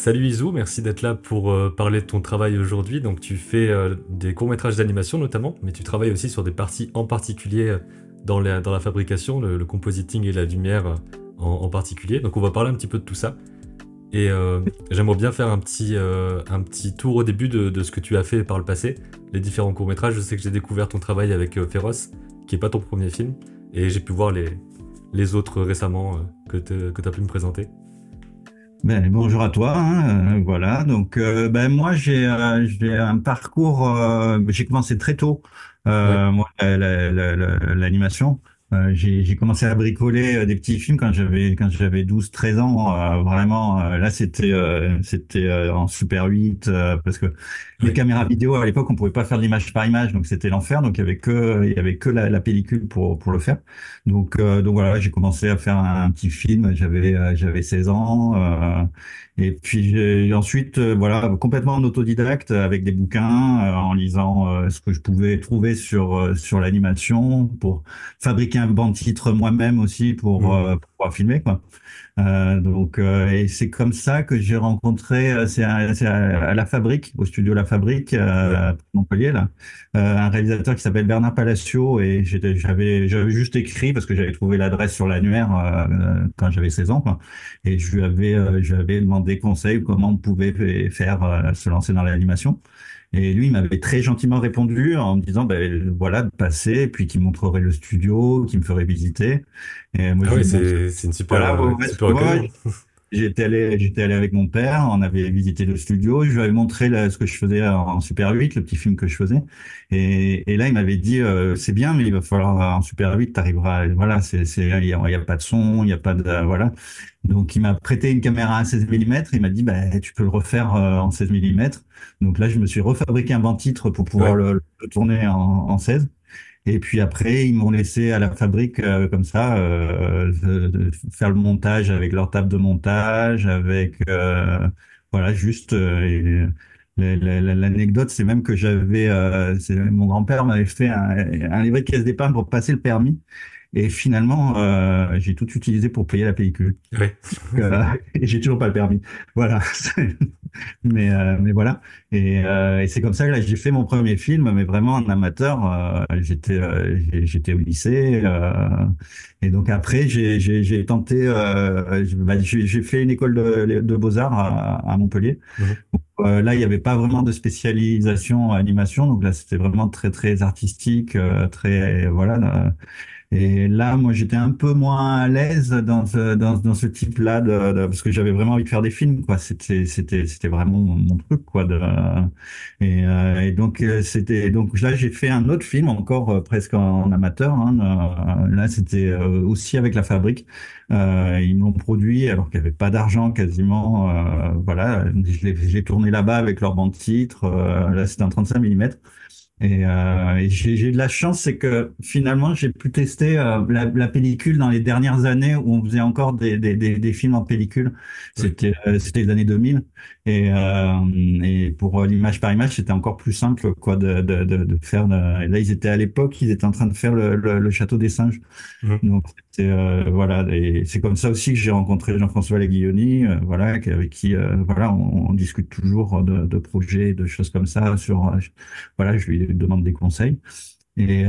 Salut Isou, merci d'être là pour parler de ton travail aujourd'hui. Donc tu fais des courts-métrages d'animation notamment, mais tu travailles aussi sur des parties en particulier dans la fabrication, le compositing et la lumière en particulier. Donc on va parler un petit peu de tout ça. Et j'aimerais bien faire un petit tour au début de ce que tu as fait par le passé, les différents courts-métrages. Je sais que j'ai découvert ton travail avec Féroce, qui est pas ton premier film, et j'ai pu voir les autres récemment que tu as pu me présenter. Ben, bonjour à toi, hein, voilà. Donc, moi, j'ai un parcours. J'ai commencé très tôt. Ouais. Moi, l'animation. J'ai commencé à bricoler des petits films quand j'avais 12 13 ans. Vraiment, là, c'était en Super 8 parce que les Ouais. caméras vidéo à l'époque, on pouvait pas faire de l'image par image, donc c'était l'enfer. Donc, il y avait que la pellicule pour le faire. Donc voilà, j'ai commencé à faire un petit film, j'avais 16 ans, et puis ensuite, voilà, complètement en autodidacte avec des bouquins, en lisant ce que je pouvais trouver sur l'animation pour fabriquer un banc de titre moi-même aussi Hmm. pour pouvoir filmer, quoi. Et c'est comme ça que j'ai rencontré, c'est à La Fabrique, au studio La Fabrique, Ouais. à Montpellier, là, un réalisateur qui s'appelle Bernard Palacio, et j'avais juste écrit parce que j'avais trouvé l'adresse sur l'annuaire quand j'avais 16 ans, quoi. Et je lui avais demandé conseil comment on pouvait faire se lancer dans l'animation. Et lui, il m'avait très gentiment répondu en me disant, ben voilà, de passer, et puis qu'il montrerait le studio, qu'il me ferait visiter. Et moi, Ah je oui, lui ai bon, c'est une voilà, ouais, ouais, super ouais, occasion. ouais. J'étais allé avec mon père, on avait visité le studio, je lui avais montré ce que je faisais en Super 8, le petit film que je faisais. Et là, il m'avait dit, c'est bien, mais il va falloir en Super 8, t'arriveras, voilà, il y a pas de son, il y a pas de, voilà. Donc, il m'a prêté une caméra à 16 mm, il m'a dit, bah, tu peux le refaire en 16 mm. Donc là, je me suis refabriqué un vent-titre pour pouvoir Ouais. le tourner en 16. Et puis après, ils m'ont laissé à la fabrique comme ça, faire le montage avec leur table de montage, avec voilà, juste. L'anecdote, c'est même que mon grand-père m'avait fait un livret de caisse d'épargne pour passer le permis. Et finalement, j'ai tout utilisé pour payer la pellicule. Ouais. Et j'ai toujours pas le permis. Voilà. Mais voilà. Et c'est comme ça que là, j'ai fait mon premier film, mais vraiment en amateur. J'étais au lycée. Et donc après, j'ai tenté. J'ai fait une école de beaux-arts à Montpellier. Mhm. Là, il n'y avait pas vraiment de spécialisation en animation. Donc là, c'était vraiment très, très artistique, très, voilà. Et là, moi, j'étais un peu moins à l'aise dans ce type-là parce que j'avais vraiment envie de faire des films, quoi. C'était vraiment mon truc, quoi. Et donc, donc là, j'ai fait un autre film encore presque en amateur, hein. Là, c'était aussi avec La Fabrique. Ils m'ont produit alors qu'il n'y avait pas d'argent quasiment. Voilà, j'ai tourné là-bas avec leur bande titre. Là, c'était en 35 mm. Et j'ai eu de la chance, c'est que finalement, j'ai pu tester la pellicule dans les dernières années où on faisait encore des films en pellicule. Ouais. C'était les années 2000. Et pour l'image par image, c'était encore plus simple quoi de faire. Et là, ils étaient à l'époque, ils étaient en train de faire le Château des Singes. Mhm. Donc c'était voilà, et c'est comme ça aussi que j'ai rencontré Jean-François Leguilloni, voilà, avec qui voilà, on discute toujours de projets, de choses comme ça voilà, je lui demande des conseils. Et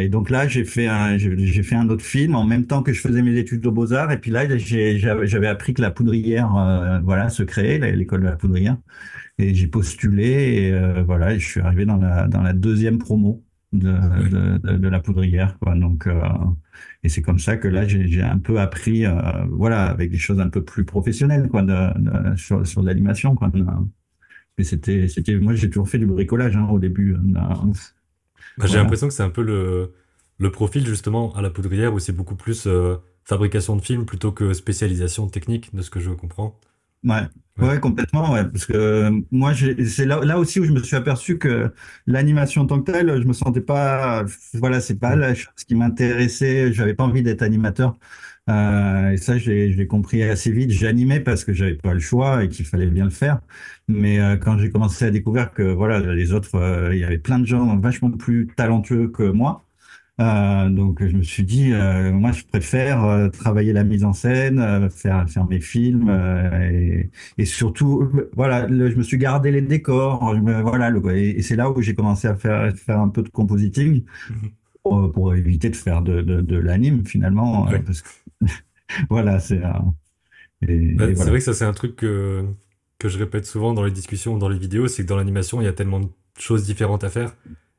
donc là, j'ai fait un autre film en même temps que je faisais mes études de Beaux-Arts. Et puis là, j'avais appris que la Poudrière, voilà, se créait, l'école de la Poudrière. Et j'ai postulé et voilà, et je suis arrivé dans la deuxième promo de, Ouais. de la Poudrière, quoi. Donc, et c'est comme ça que là, j'ai un peu appris, voilà, avec des choses un peu plus professionnelles, quoi, sur l'animation, quoi. Mais moi, j'ai toujours fait du bricolage, hein, au début. Bah, j'ai Voilà. l'impression que c'est un peu le profil justement à la poudrière où c'est beaucoup plus fabrication de films plutôt que spécialisation technique de ce que je comprends. Ouais, Ouais. ouais, complètement, ouais, parce que moi, c'est là aussi où je me suis aperçu que l'animation en tant que telle, je me sentais pas, voilà, c'est pas Mm. la chose qui m'intéressait. J'avais pas envie d'être animateur, et ça, j'ai compris assez vite. J'animais parce que j'avais pas le choix et qu'il fallait bien le faire. Mais quand j'ai commencé à découvrir que voilà, les autres, il y avait plein de gens vachement plus talentueux que moi. Donc je me suis dit, moi je préfère travailler la mise en scène, faire mes films et surtout, voilà, je me suis gardé les décors, voilà, et c'est là où j'ai commencé à faire un peu de compositing Mhm. pour éviter de faire de l'anime finalement, Ouais. parce que voilà, Bah, et c'est voilà. vrai que ça, c'est un truc que je répète souvent dans les discussions, dans les vidéos, c'est que dans l'animation, il y a tellement de choses différentes à faire.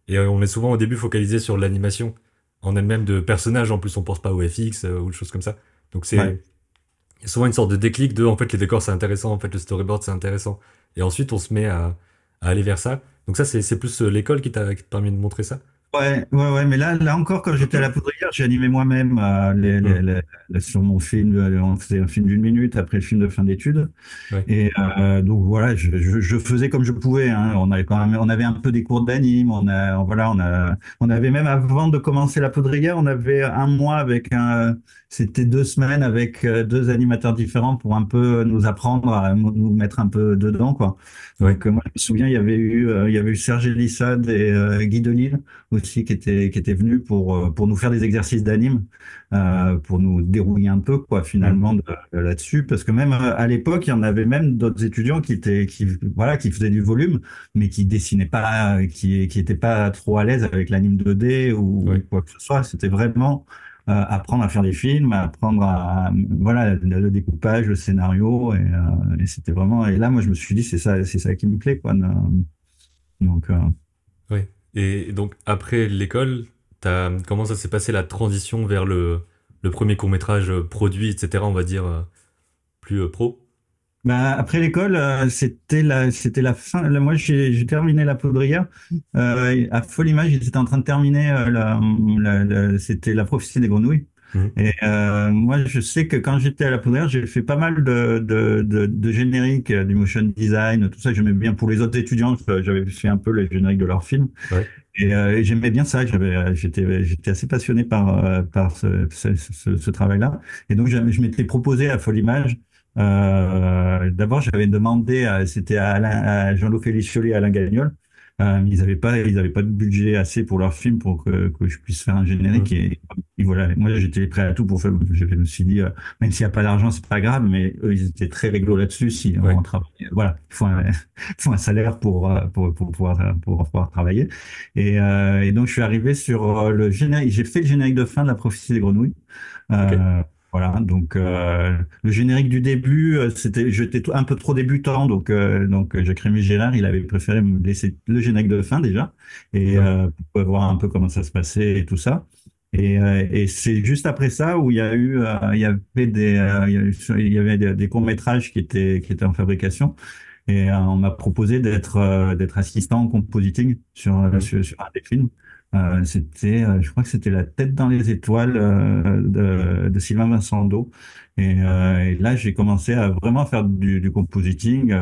Et on est souvent au début focalisé sur l'animation en elle-même de personnages. En plus, on pense pas au FX ou des choses comme ça. Donc Ouais. il y a souvent une sorte de déclic de, en fait, les décors, c'est intéressant, en fait, le storyboard, c'est intéressant. Et ensuite, on se met à aller vers ça. Donc ça, c'est plus l'école qui t'a permis de montrer ça. Ouais, mais là encore, quand j'étais à la poudrière, j'ai animé moi-même Hmm. sur mon film. On faisait un film d'1 minute après le film de fin d'études. Ouais. Et donc voilà, je faisais comme je pouvais. Hein. On avait un peu des cours d'anime. On avait même avant de commencer la poudrière, on avait un mois c'était 2 semaines avec deux animateurs différents pour un peu nous apprendre à nous mettre un peu dedans, quoi. Ouais. Donc moi, je me souviens, il y avait eu Serge Elissade et Guy Delisle aussi qui étaient venus pour nous faire des exercices d'anime, pour nous dérouiller un peu, quoi, Hmm. finalement, là-dessus. Parce que même à l'époque, il y en avait même d'autres étudiants voilà, qui faisaient du volume, mais qui dessinaient pas, qui étaient pas trop à l'aise avec l'anime 2D ou Ouais. quoi que ce soit. C'était vraiment apprendre à faire des films, apprendre voilà, le découpage, le scénario, et c'était vraiment. Et là, moi, je me suis dit, c'est ça qui me plaît, quoi. Donc, Ouais. Et donc, après l'école, comment ça s'est passé la transition vers le premier court-métrage produit, etc., on va dire, plus pro? bah, après l'école, c'était la fin. Moi, j'ai terminé la poudrière. À Folle Image, ils étaient en train de terminer c'était la prophétie des grenouilles. Mhm. Et moi, je sais que quand j'étais à la poudrière, j'ai fait pas mal de génériques, du motion design, tout ça. J'aimais bien pour les autres étudiants. J'avais fait un peu les génériques de leurs films. Ouais. Et j'aimais bien ça. J'étais assez passionné par ce travail-là. Et donc, je m'étais proposé à Folle Image. D'abord, j'avais demandé, c'était à Jean-Loup Félicioly et Alain Gagnol. Ils avaient pas de budget assez pour leur film pour que je puisse faire un générique. Mhm. Et voilà, moi, j'étais prêt à tout pour faire. Je me suis dit, même s'il n'y a pas d'argent, c'est pas grave, mais eux, ils étaient très réglo là-dessus. Si on Ouais. travaille, voilà, il faut un salaire pour pouvoir travailler. Et donc, je suis arrivé sur le générique. J'ai fait le générique de fin de La prophétie des grenouilles. Ok. Voilà, donc le générique du début, j'étais un peu trop débutant, donc Jacques-Rémy Gérard, il avait préféré me laisser le générique de fin déjà, et Ouais. pour voir un peu comment ça se passait et tout ça. Et c'est juste après ça où il y avait il y avait des courts-métrages qui étaient en fabrication. Et on m'a proposé d'être assistant en compositing Mhm. sur un des films. Je crois que c'était La tête dans les étoiles de Sylvain Vincendo. Et là, j'ai commencé à vraiment faire du compositing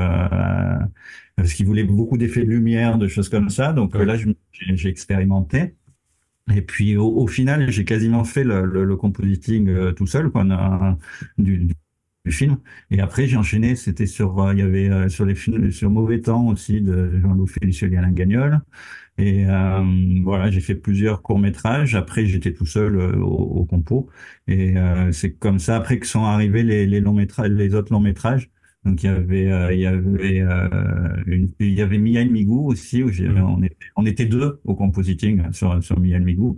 parce qu'il voulait beaucoup d'effets de lumière, de choses comme ça. Donc Ouais. là, j'ai expérimenté. Et puis au final, j'ai quasiment fait le compositing tout seul, quoi, du film. Et après, j'ai enchaîné. C'était il y avait sur les films sur Mauvais Temps aussi de Jean-Loup Félicien et Alain Gagnol. Et voilà, j'ai fait plusieurs courts-métrages. Après, j'étais tout seul au compo. Et c'est comme ça après que sont arrivés les longs-métrages, les autres longs-métrages. Donc il y avait Mia et Migou aussi où Mhm. on était deux au compositing sur Mia et Migou.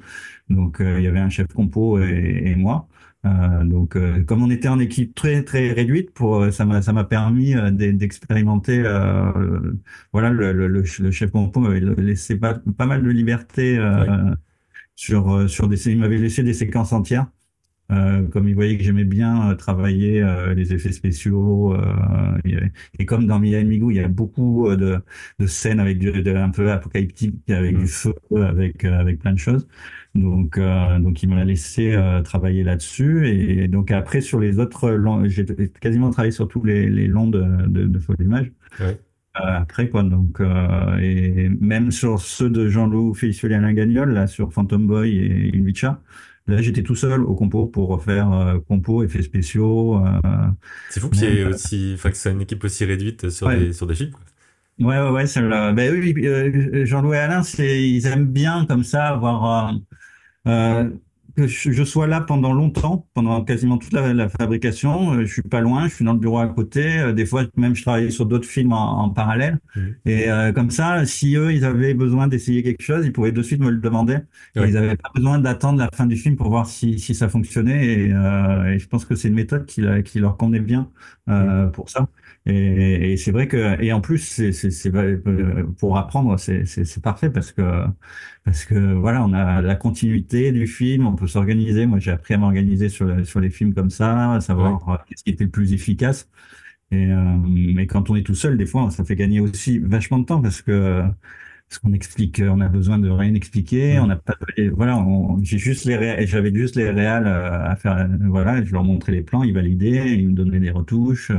Donc il y avait un chef compo et moi. Donc comme on était en équipe très très réduite ça m'a permis d'expérimenter voilà, le chef compo m'avait laissé pas mal de liberté Ouais. il m'avait laissé des séquences entières. Comme il voyait que j'aimais bien travailler les effets spéciaux, et comme dans Mia et Migou, il y a beaucoup de scènes avec un peu apocalyptique, avec du Mhm. feu, avec plein de choses. Donc il m'a laissé travailler là-dessus. Et donc après, sur les autres longs, j'ai quasiment travaillé sur tous les longs de Folie Image. Ouais. Après, quoi. Et même sur ceux de Jean-Loup Félicie et Alain Gagnol, là, sur Phantom Boy et Ilvicha, là, j'étais tout seul au compo pour faire compo, effets spéciaux, C'est fou qu'il y même. ait aussi, enfin, que ça ait une équipe aussi réduite Ouais, sur des films, quoi. ouais, ben oui, Jean-Loup et Alain, ils aiment bien comme ça avoir. Euh, que je sois là pendant longtemps, pendant quasiment toute la fabrication, je suis pas loin, je suis dans le bureau à côté. Des fois, même, je travaillais sur d'autres films en parallèle. Mhm. Et comme ça, si eux, ils avaient besoin d'essayer quelque chose, ils pouvaient de suite me le demander. Et ils Ouais. n'avaient pas besoin d'attendre la fin du film pour voir si ça fonctionnait. Et je pense que c'est une méthode qui leur convenait bien Mhm. pour ça. Et c'est vrai que, et en plus, pour apprendre, c'est parfait parce que voilà, on a la continuité du film, on peut s'organiser. Moi, j'ai appris à m'organiser sur les films comme ça, à Ouais. savoir qu'est-ce qui était le plus efficace. Mais quand on est tout seul, des fois, ça fait gagner aussi vachement de temps parce qu'on explique, on a besoin de rien expliquer, on Mhm. n'a pas, voilà, j'ai juste j'avais juste les réals à faire, voilà, je leur montrais les plans, ils validaient, ils me donnaient des retouches.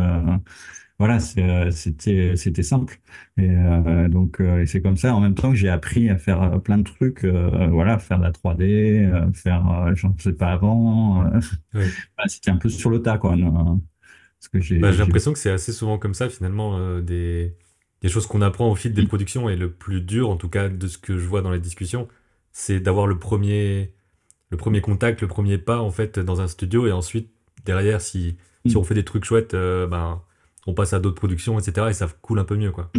Voilà, c'était simple. Et c'est comme ça. En même temps que j'ai appris à faire plein de trucs, voilà, faire de la 3D, j'en faisais pas avant. Ouais. Voilà, c'était un peu sur le tas, quoi. Parce que Bah, j'ai l'impression que c'est assez souvent comme ça, finalement, des choses qu'on apprend au fil des productions. Et le plus dur, en tout cas, de ce que je vois dans les discussions, c'est d'avoir le premier contact, le premier pas, en fait, dans un studio. Et ensuite, derrière, si on fait des trucs chouettes, ben, on passe à d'autres productions, etc. Et ça coule un peu mieux, quoi.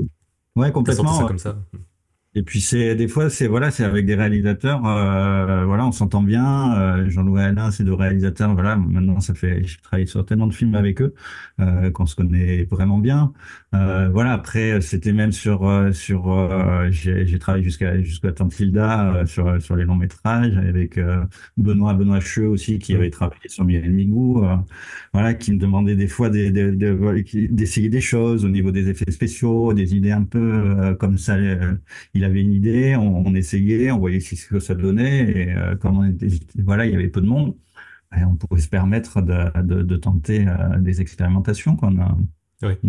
Ouais, T'as senti ça complètement. comme ça? Et puis des fois c'est voilà, c'est avec des réalisateurs, voilà, on s'entend bien. Jean-Louis Alain, c'est deux réalisateurs, voilà. Maintenant ça fait, j'ai travaillé sur tellement de films avec eux qu'on se connaît vraiment bien. Voilà. Après c'était même j'ai travaillé jusqu'à Tantilda sur les longs métrages avec Benoît Cheux aussi qui avait Mhm. travaillé sur Miel Migou, voilà, qui me demandait des fois d'essayer des choses au niveau des effets spéciaux, des idées un peu comme ça. Il avait une idée, on essayait, on voyait ce que ça donnait, et comme voilà, il y avait peu de monde, et on pouvait se permettre de tenter des expérimentations qu'on a. Ouais.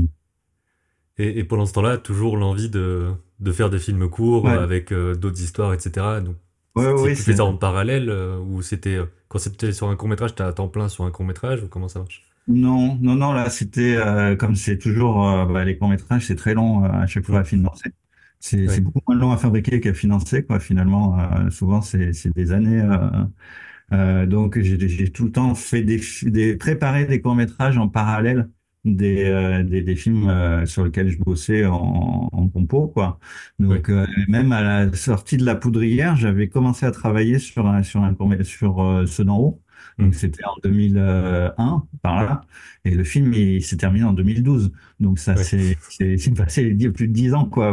Et pendant ce temps-là, toujours l'envie de faire des films courts Ouais, avec d'autres histoires, etc. Donc, ouais, ouais, tu fais ça en parallèle ou c'était quand c'était sur un court-métrage, t'es à temps plein sur un court-métrage ou comment ça marche? non, non, non, là, c'était, comme c'est toujours, les courts-métrages, c'est très long à chaque fois Hmm. à financer. C'est Ouais. beaucoup moins long à fabriquer qu'à financer, quoi, finalement. Souvent, c'est des années. Donc j'ai tout le temps fait préparé des courts-métrages en parallèle des films sur lesquels je bossais en compo, quoi. Ouais. Donc même à la sortie de La Poudrière, j'avais commencé à travailler sur ceux d'en haut. Donc Hmm. c'était en 2001 par là, et le film il s'est terminé en 2012. Donc ça Ouais. c'est passé plus de 10 ans, quoi,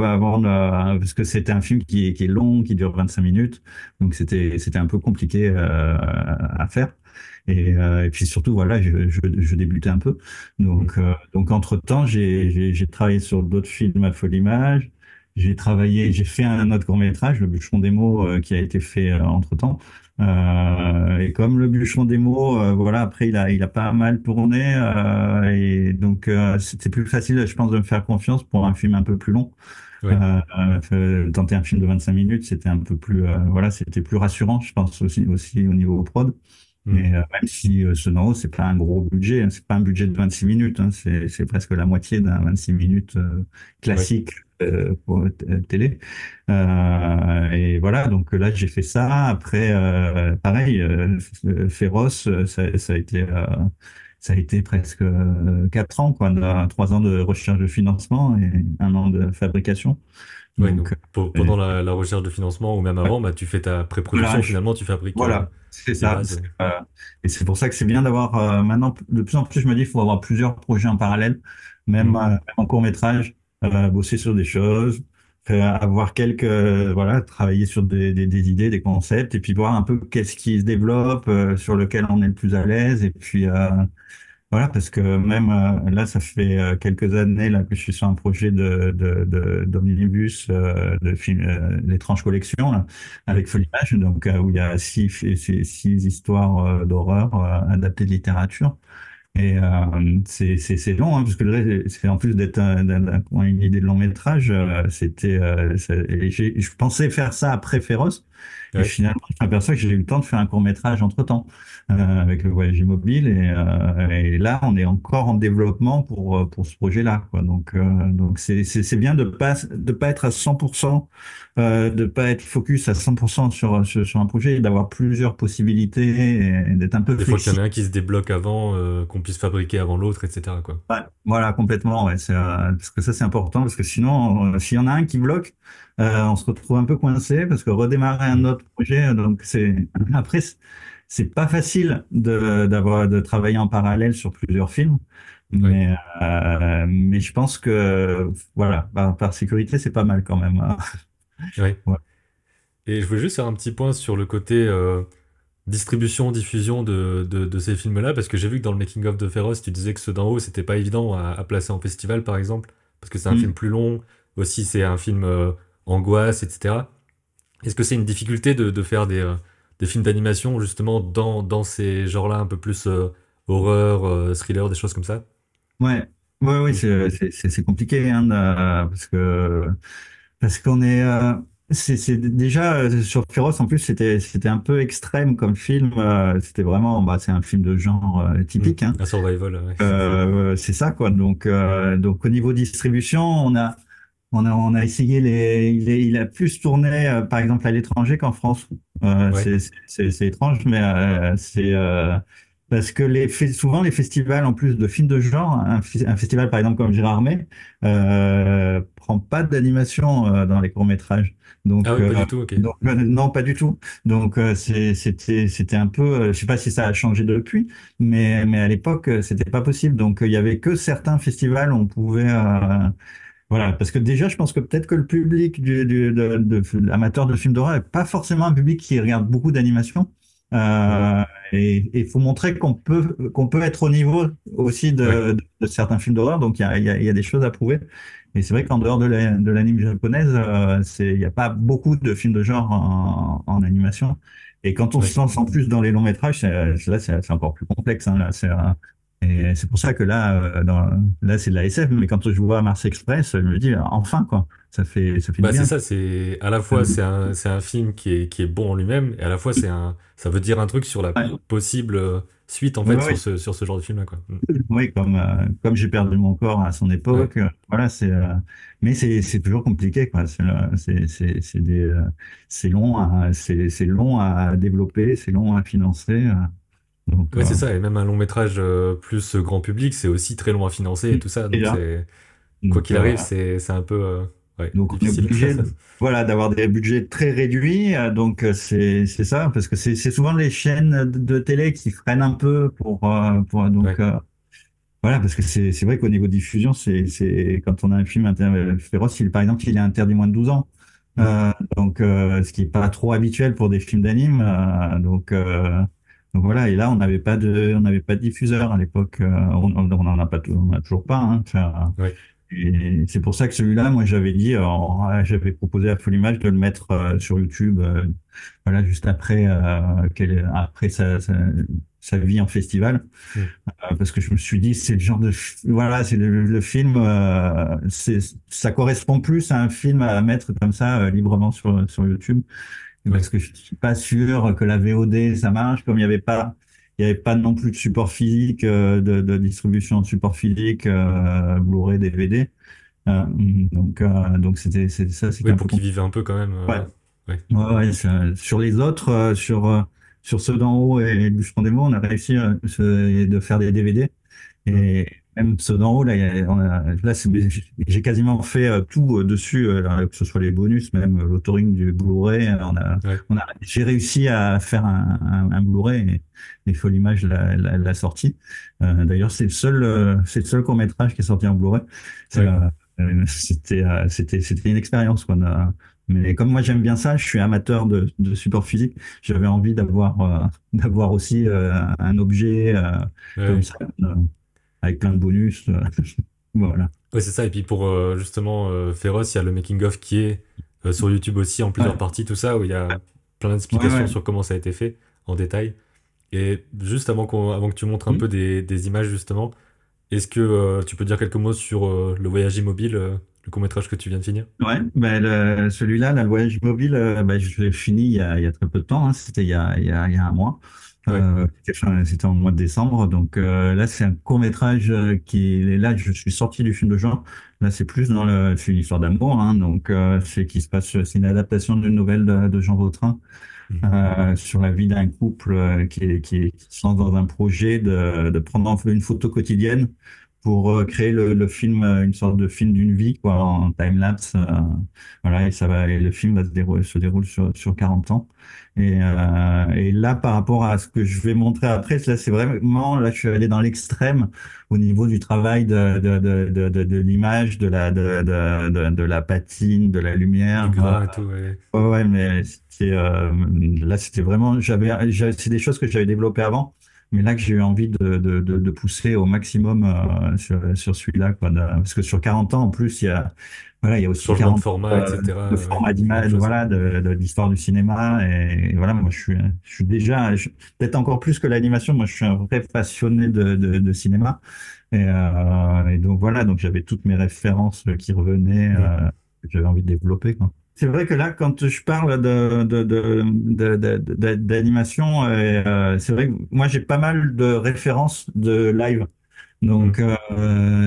parce que c'était un film qui est long, qui dure 25 minutes. Donc c'était un peu compliqué à faire. Et puis surtout, voilà, je débutais un peu. Hmm. Donc entre-temps, j'ai travaillé sur d'autres films à Folimage. J'ai fait un autre court-métrage, Le Bûcheron des mots, qui a été fait entre-temps. Et comme Le Bûcheron des mots, voilà, après il a pas mal tourné, et donc c'était plus facile, je pense, de me faire confiance pour un film un peu plus long. Ouais. Tenter un film de 25 minutes, c'était un peu plus, voilà, c'était plus rassurant, je pense aussi au niveau prod. Hmm. Mais même si Sonoro, c'est pas un gros budget, hein, c'est pas un budget de 26 minutes, hein, c'est presque la moitié d'un 26 minutes Ouais. classique pour télé. Et voilà, donc là j'ai fait ça. Après, pareil, Féroce, ça a été presque 4 ans, quoi, 3 ans de recherche de financement et 1 an de fabrication. Ouais. Donc Donc, pendant la recherche de financement ou même ouais, avant, bah, tu fais ta voilà, pré-production finalement, tu fabriques voilà, c'est les ça. bases. Et c'est pour ça que c'est bien d'avoir maintenant, de plus en plus, je me dis, il faut avoir plusieurs projets en parallèle, Hmm. même en court métrage, bosser sur des choses, avoir voilà, travailler sur des idées, des concepts, et puis voir un peu qu'est-ce qui se développe, sur lequel on est le plus à l'aise, et puis voilà, parce que même là, ça fait quelques années là que je suis sur un projet d'omnibus de film, l'étrange collection là, Hmm. avec Folimage, donc où il y a six histoires d'horreur adaptées de littérature. Et c'est long, hein, parce que c'est en plus d'être une idée de long métrage, je pensais faire ça après Féroce. Et Ouais. finalement, je m'aperçois que j'ai eu le temps de faire un court-métrage entre-temps avec le voyage immobile. Et là, on est encore en développement pour ce projet-là, quoi. Donc c'est bien de pas être à 100%, de pas être focus à 100% sur un projet et d'avoir plusieurs possibilités et d'être un peu Des fois qu'il y en a flexible. un qui se débloque avant, qu'on puisse fabriquer avant l'autre, etc., quoi. Ouais, voilà, complètement. Ouais, parce que ça, c'est important, parce que sinon, s'il y en a un qui bloque, on se retrouve un peu coincé, parce que redémarrer un Mm. autre projet, donc après, c'est pas facile de travailler en parallèle sur plusieurs films, Ouais. mais je pense que, voilà, par sécurité, c'est pas mal quand même, hein. Ouais. Ouais. Et je voulais juste faire un petit point sur le côté distribution, diffusion de ces films-là, parce que j'ai vu que dans le making-of de Féroce, tu disais que ceux d'en haut, c'était pas évident à placer en festival, par exemple, parce que c'est un film Mm. plus long, aussi c'est un film angoisse, etc. Est-ce que c'est une difficulté de faire des films d'animation, justement, dans ces genres-là, un peu plus horreur, thriller, des choses comme ça? Ouais, ouais, oui, Mm. c'est compliqué, hein, parce qu'on est, c'est déjà sur Féroce en plus c'était un peu extrême comme film. C'était vraiment, bah, c'est un film de genre Mm. typique, hein. Un survival, ouais. C'est ça quoi. Donc au niveau distribution, on a essayé il a plus tourné par exemple à l'étranger qu'en France. Ouais. C'est étrange, mais c'est parce que souvent les festivals, en plus de films de genre, un festival par exemple comme Gérardmer, prend pas d'animation dans les courts-métrages. Ah Donc, oui, pas du tout, ok. non, pas du tout. Donc c'était un peu, je sais pas si ça a changé depuis, mais à l'époque c'était pas possible. Donc il y avait que certains festivals où on pouvait voilà, parce que déjà, je pense que peut-être que le public amateur de films d'horreur n'est pas forcément un public qui regarde beaucoup d'animation. Mhm. Euh, et il faut montrer qu'on peut être au niveau aussi Ouais, de certains films d'horreur. Donc, il y a des choses à prouver. Et c'est vrai qu'en dehors de l'anime japonaise, il n'y a pas beaucoup de films de genre en animation. Et quand on ouais. se lance en plus dans les longs métrages, là, c'est encore plus complexe, hein, là, et c'est pour ça que là, c'est de la SF, mais quand je vois Mars Express, je me dis, enfin, quoi, ça fait du Bah c'est bien. ça, c'est à la fois c'est un film qui est bon en lui-même, et à la fois ça veut dire un truc sur la Ouais, possible suite, en ouais, fait, ouais. sur ce genre de film-là, quoi. Mm. Oui, comme j'ai perdu mon corps à son Ouais. époque, voilà, mais c'est toujours compliqué, quoi. C'est long à développer, c'est long à financer, donc, Ouais, c'est ça, et même un long métrage plus grand public, c'est aussi très long à financer et tout ça, et donc là, c'est quoi donc, qu'il arrive, c'est un peu ouais, Donc on est difficile. obligé, voilà, d'avoir des budgets très réduits. C'est ça, parce que c'est souvent les chaînes de télé qui freinent un peu Ouais. voilà, parce que c'est vrai qu'au niveau diffusion, c'est quand on a un film féroce, par exemple, il est interdit moins de 12 ans. Mm. Ce qui est pas trop habituel pour des films d'anime. Donc voilà, et là on n'avait pas de diffuseur à l'époque. On en a pas, on a toujours pas, hein. Ouais. Et c'est pour ça que celui-là, moi, j'avais dit, j'avais proposé à Folimage de le mettre sur YouTube, voilà, juste après, après sa vie en festival, Mm. parce que je me suis dit, c'est le genre voilà, c'est le film, ça correspond plus à un film à mettre comme ça librement sur YouTube, Ouais. parce que je suis pas sûr que la VOD ça marche, comme il y avait pas non plus de support physique, de distribution de support physique, Blu-ray, DVD. Donc c'était Oui, un peu pour qu'ils compliqué. vivent un peu quand même. Ouais, Ouais. ouais, sur les autres, sur ceux d'en haut et du Bûcheron des Mots, on a réussi de faire des DVD. Mm. Et même ceux d'en haut, là, là j'ai quasiment fait tout dessus, que ce soit les bonus, même l'authoring du Blu-ray. Ouais. J'ai réussi à faire un Blu-ray et Folimage l'a sorti. D'ailleurs, c'est le seul court-métrage qui est sorti en Blu-ray. C'est, Ouais. c'était une expérience, quoi. Mais comme moi j'aime bien ça, je suis amateur de support physique. J'avais envie d'avoir aussi un objet Ouais, comme ouais. ça, avec plein de bonus. Voilà. Ouais, c'est ça. Et puis pour justement Féroce, il y a le making-of qui est sur YouTube aussi en plusieurs Ouais, parties, tout ça, où il y a plein ouais, d'explications ouais. sur comment ça a été fait en détail. Et juste avant que tu montres un Hmm. peu des images justement, est-ce que tu peux dire quelques mots sur le voyage immobile le court-métrage que tu viens de finir? Ouais, ben celui-là, là, le voyage mobile, ben, je l'ai fini il y a très peu de temps, hein, c'était il y a un mois. Ouais. C'était en mois de décembre. Donc là, c'est un court-métrage qui est là, je suis sorti du film de genre. Là, c'est plus c'est une histoire d'amour, hein, donc c'est qui se passe, c'est une adaptation d'une nouvelle de Jean Vautrin Mhm. sur la vie d'un couple qui se lance dans un projet de prendre une photo quotidienne pour créer le film, une sorte de film d'une vie, quoi, en time-lapse. Voilà, et le film se déroule sur 40 ans. Et là, par rapport à ce que je vais montrer après, là, c'est vraiment, là, je suis allé dans l'extrême au niveau du travail de l'image, de la patine, de la Du lumière. gras et tout, ouais. Ouais, ouais, mais là, c'était vraiment, c'est des choses que j'avais développées avant, mais là que j'ai eu envie de pousser au maximum sur celui-là, quoi, parce que sur 40 ans, en plus, voilà, il y a aussi Changement de 40 format, etc. de Ouais, format beaucoup de d'image, choses. voilà, d'histoire du cinéma, et voilà, moi, je suis déjà, peut-être encore plus que l'animation, moi, je suis un vrai passionné de cinéma, et donc voilà, donc j'avais toutes mes références qui revenaient, Mm. que j'avais envie de développer, quoi. C'est vrai que là, quand je parle d'animation, c'est vrai que moi, j'ai pas mal de références de live. Mm.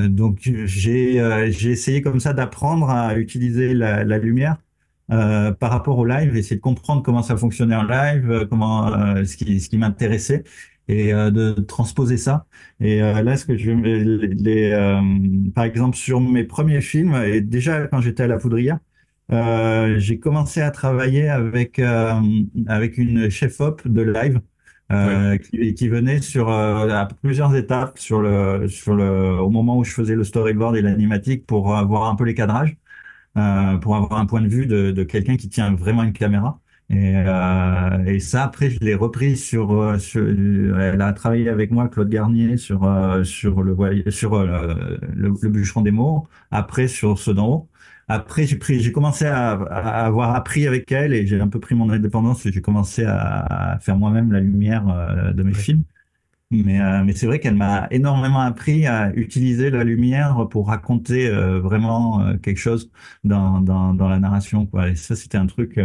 Donc j'ai essayé comme ça d'apprendre à utiliser la lumière par rapport au live, essayer de comprendre comment ça fonctionnait en live, ce qui m'intéressait et de transposer ça. Et là, ce que par exemple sur mes premiers films et déjà quand j'étais à la Poudrière, j'ai commencé à travailler avec une chef-op de live Ouais. qui venait à plusieurs étapes au moment où je faisais le storyboard et l'animatique pour voir un peu les cadrages, pour avoir un point de vue de quelqu'un qui tient vraiment une caméra. Et ça, après, je l'ai repris elle a travaillé avec moi, Claude Garnier, sur le bûcheron des mots, après sur ceux d'en haut. Après, j'ai commencé à avoir appris avec elle et j'ai un peu pris mon indépendance et j'ai commencé à faire moi-même la lumière de mes Ouais. films. Mais c'est vrai qu'elle m'a énormément appris à utiliser la lumière pour raconter vraiment quelque chose dans la narration, quoi. Et ça, c'était un truc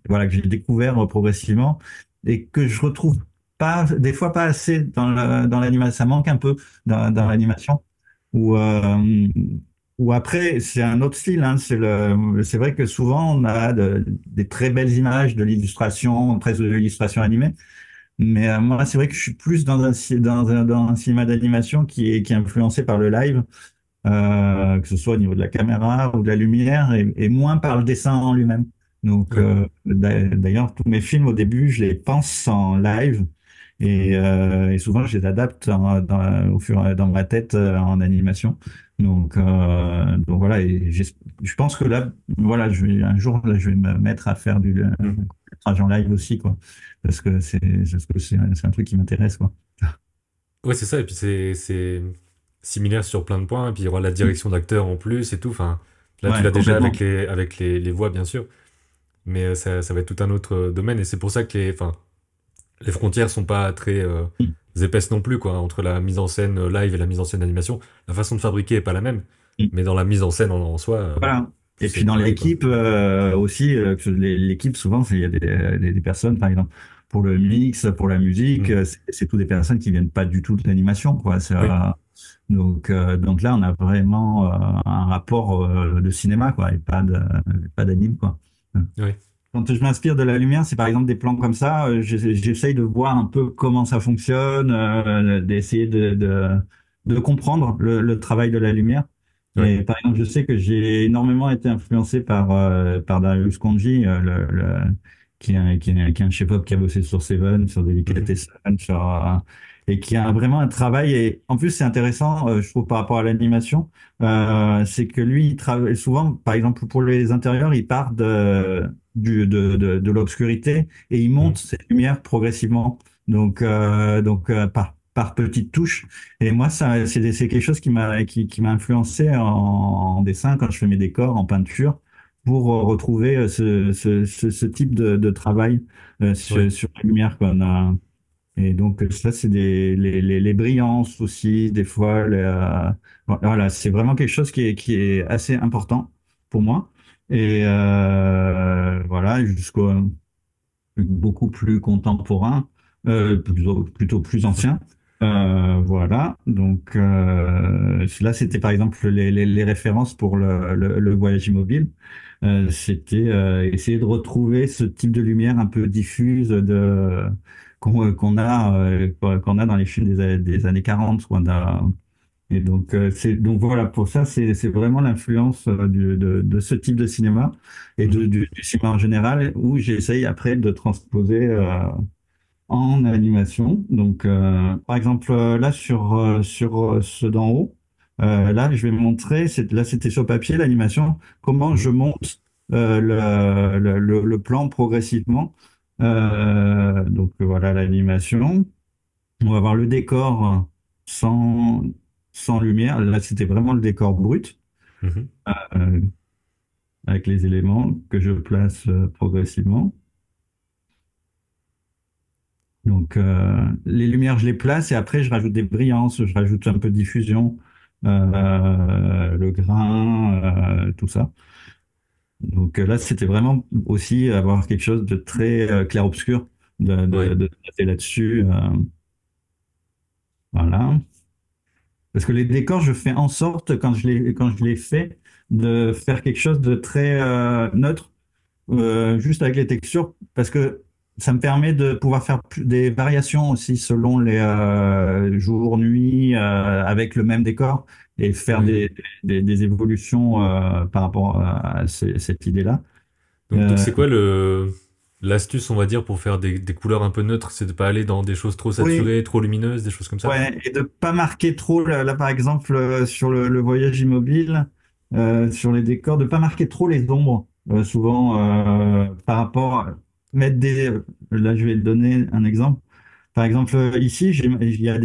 voilà, que j'ai découvert progressivement et que je retrouve pas, des fois pas assez dans l'animation. Ça manque un peu dans Mm. l'animation. Ou ou après, c'est un autre style. Hein, c'est vrai que souvent, on a des très belles images de l'illustration, presque de l'illustration animée. Mais moi, c'est vrai que je suis plus dans un cinéma d'animation qui est influencé par le live, que ce soit au niveau de la caméra ou de la lumière, et moins par le dessin en lui-même. Donc, Ouais. d'ailleurs, tous mes films, au début, je les pense en live, et souvent, je les adapte dans ma tête en animation. Donc voilà, je pense que là, voilà, un jour, là, je vais me mettre à faire du Mm. métrage en live aussi, quoi. Parce que c'est un truc qui m'intéresse, quoi. Ouais, c'est ça. Et puis c'est similaire sur plein de points. Et puis il y aura la direction d'acteur en plus et tout. Enfin, là, tu Ouais, l'as déjà complètement. avec les voix, bien sûr. Mais ça va être tout un autre domaine. Et c'est pour ça que enfin, les frontières sont pas très Mm, épaisses non plus, quoi, entre la mise en scène live et la mise en scène animation. La façon de fabriquer est pas la même. mm. Mais dans la mise en scène en soi, Voilà. Et c'est puis dans pareil, quoi. l'équipe aussi, l'équipe souvent, il y a des personnes, par exemple, pour le mix, pour la musique, Mm. c'est tout des personnes qui viennent pas du tout de l'animation, quoi. Oui. Donc là, on a vraiment un rapport de cinéma, quoi, et pas d'anime, quoi. Oui. Quand je m'inspire de la lumière, c'est par exemple des plans comme ça, j'essaye de voir un peu comment ça fonctionne, d'essayer de comprendre le travail de la lumière. Oui. Et par exemple, je sais que j'ai énormément été influencé par Darius Khondji, qui est un chef-op qui a bossé sur Seven, sur Mhm. Delicatessen, et qui a vraiment un travail. Et en plus, c'est intéressant, je trouve, par rapport à l'animation, c'est que lui, il travaille souvent, par exemple, pour les intérieurs, il part de l'obscurité et il Mm. monte cette lumière progressivement. Par petites touches. Et moi, ça, c'est quelque chose qui m'a influencé en dessin quand je fais mes décors, en peinture, pour retrouver ce type de travail Oui. sur la lumière, quoi. Et donc ça, c'est les brillances aussi, des fois. Voilà, c'est vraiment quelque chose qui est assez important pour moi. Et voilà, jusqu'au beaucoup plus contemporain, plutôt plus ancien. Voilà, donc là c'était par exemple les références pour le voyage immobile. C'était essayer de retrouver ce type de lumière un peu diffuse qu'on a dans les films des années 40. Et donc, donc voilà, pour ça, c'est vraiment l'influence de ce type de cinéma et Mhm. du cinéma en général où j'essaye après de transposer en animation. Donc, par exemple, là sur ce d'en haut, là, je vais montrer, là, c'était sur papier l'animation, comment je Mhm. monte le plan progressivement. Donc, voilà l'animation. On va voir le décor sans, sans lumière. Là, c'était vraiment le décor brut, Mhm. euh, avec les éléments que je place progressivement. Donc, les lumières, je les place et après, je rajoute des brillances, je rajoute un peu de diffusion, le grain, tout ça. Donc là, c'était vraiment aussi avoir quelque chose de très clair-obscur, Ouais. de traiter là-dessus. Voilà. Parce que les décors, je fais en sorte, quand je les fais, de faire quelque chose de très neutre, juste avec les textures, parce que ça me permet de pouvoir faire des variations aussi selon les jours, nuits, avec le même décor, et faire Ouais. des évolutions par rapport à cette idée-là. Donc Euh, c'est quoi le l'astuce, on va dire, pour faire des couleurs un peu neutres, c'est de pas aller dans des choses trop oui, saturées, trop lumineuses, des choses comme ça? ouais, et de pas marquer trop, là, par exemple, sur le voyage immobile, sur les décors, de pas marquer trop les ombres, souvent par rapport, mettre là je vais te donner un exemple. Par exemple, ici, il y a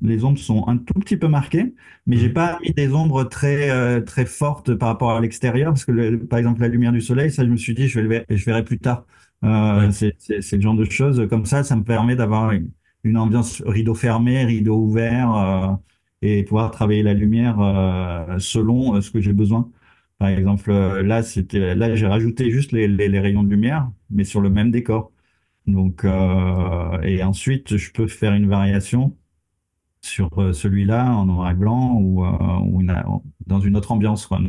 les ombres sont un tout petit peu marquées, mais j'ai Mhm. pas mis des ombres très fortes par rapport à l'extérieur, parce que par exemple, la lumière du soleil, ça, je me suis dit, je verrai plus tard. Ouais. C'est le genre de choses comme ça me permet d'avoir une ambiance rideau fermé, rideau ouvert, et pouvoir travailler la lumière selon ce que j'ai besoin. Par exemple, là, j'ai rajouté juste les rayons de lumière, mais sur le même décor. Donc, et ensuite, je peux faire une variation sur celui-là en noir et blanc ou dans une autre ambiance, quoi.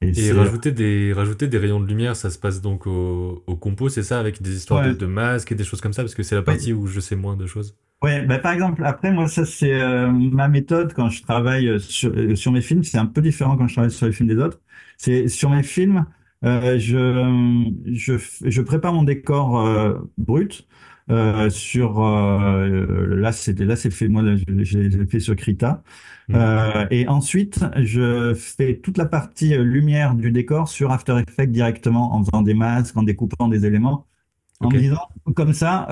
Et Et c'est, rajouter des rayons de lumière, ça se passe donc au compo, c'est ça, avec des histoires ouais, de masques et des choses comme ça, parce que c'est la oui. partie où je sais moins de choses. Ouais, bah, par exemple, après, moi, ça, c'est ma méthode quand je travaille sur mes films. C'est un peu différent quand je travaille sur les films des autres. C'est sur mes films, je prépare mon décor brut. Là, c'est fait, moi, là, j'ai fait sur Krita. Mhm. Et ensuite, je fais toute la partie lumière du décor sur After Effects directement en faisant des masques, en découpant des éléments en Ok. me disant comme ça,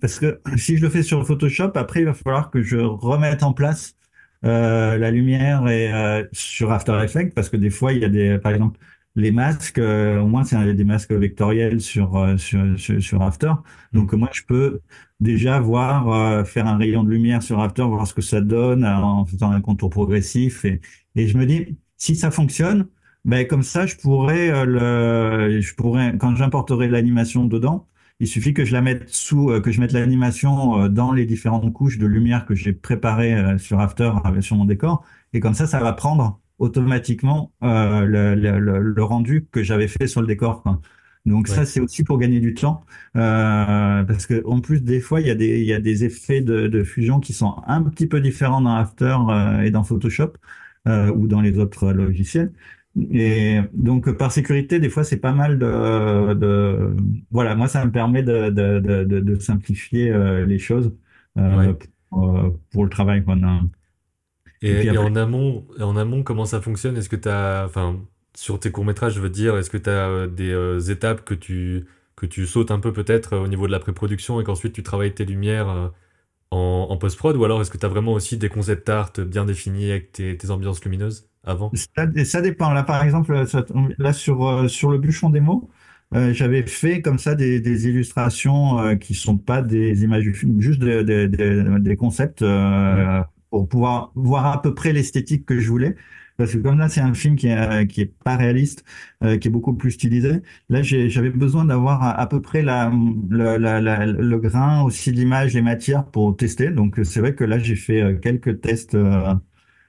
parce que si je le fais sur Photoshop, après, il va falloir que je remette en place la lumière et sur After Effects, parce que des fois, il y a par exemple, les masques, au moins, c'est des masques vectoriels sur After. Donc, Mhm. moi, je peux déjà voir, faire un rayon de lumière sur After, voir ce que ça donne en faisant un contour progressif. Et je me dis, si ça fonctionne, ben, comme ça, je pourrais, quand j'importerai l'animation dedans, il suffit que je la mette que je mette l'animation dans les différentes couches de lumière que j'ai préparées sur After sur mon décor, et comme ça va prendre automatiquement le rendu que j'avais fait sur le décor, quoi. Donc ça, Ouais. c'est aussi pour gagner du temps, parce que en plus des fois, il y a des effets de fusion qui sont un petit peu différents dans After et dans Photoshop ou dans les autres logiciels. Et donc, par sécurité, des fois, c'est pas mal voilà, moi, ça me permet de simplifier les choses Ouais. pour le travail qu'on a. Et puis Et après, en amont, comment ça fonctionne? Est-ce que tu as, enfin, sur tes courts-métrages, je veux dire, est-ce que tu as des étapes que tu sautes un peu peut-être au niveau de la pré-production et qu'ensuite tu travailles tes lumières en post-prod? Ou alors est-ce que tu as vraiment aussi des concept art bien définis avec tes ambiances lumineuses avant? ça dépend. Là, par exemple, là, sur le bûcheron démo, j'avais fait comme ça des illustrations qui sont pas des images du film, juste des concepts Mhm. pour pouvoir voir à peu près l'esthétique que je voulais. Parce que comme là, c'est un film qui est pas réaliste, qui est beaucoup plus stylisé. Là, j'avais besoin d'avoir à peu près le grain, aussi l'image, les matières pour tester. Donc, c'est vrai que là, j'ai fait quelques tests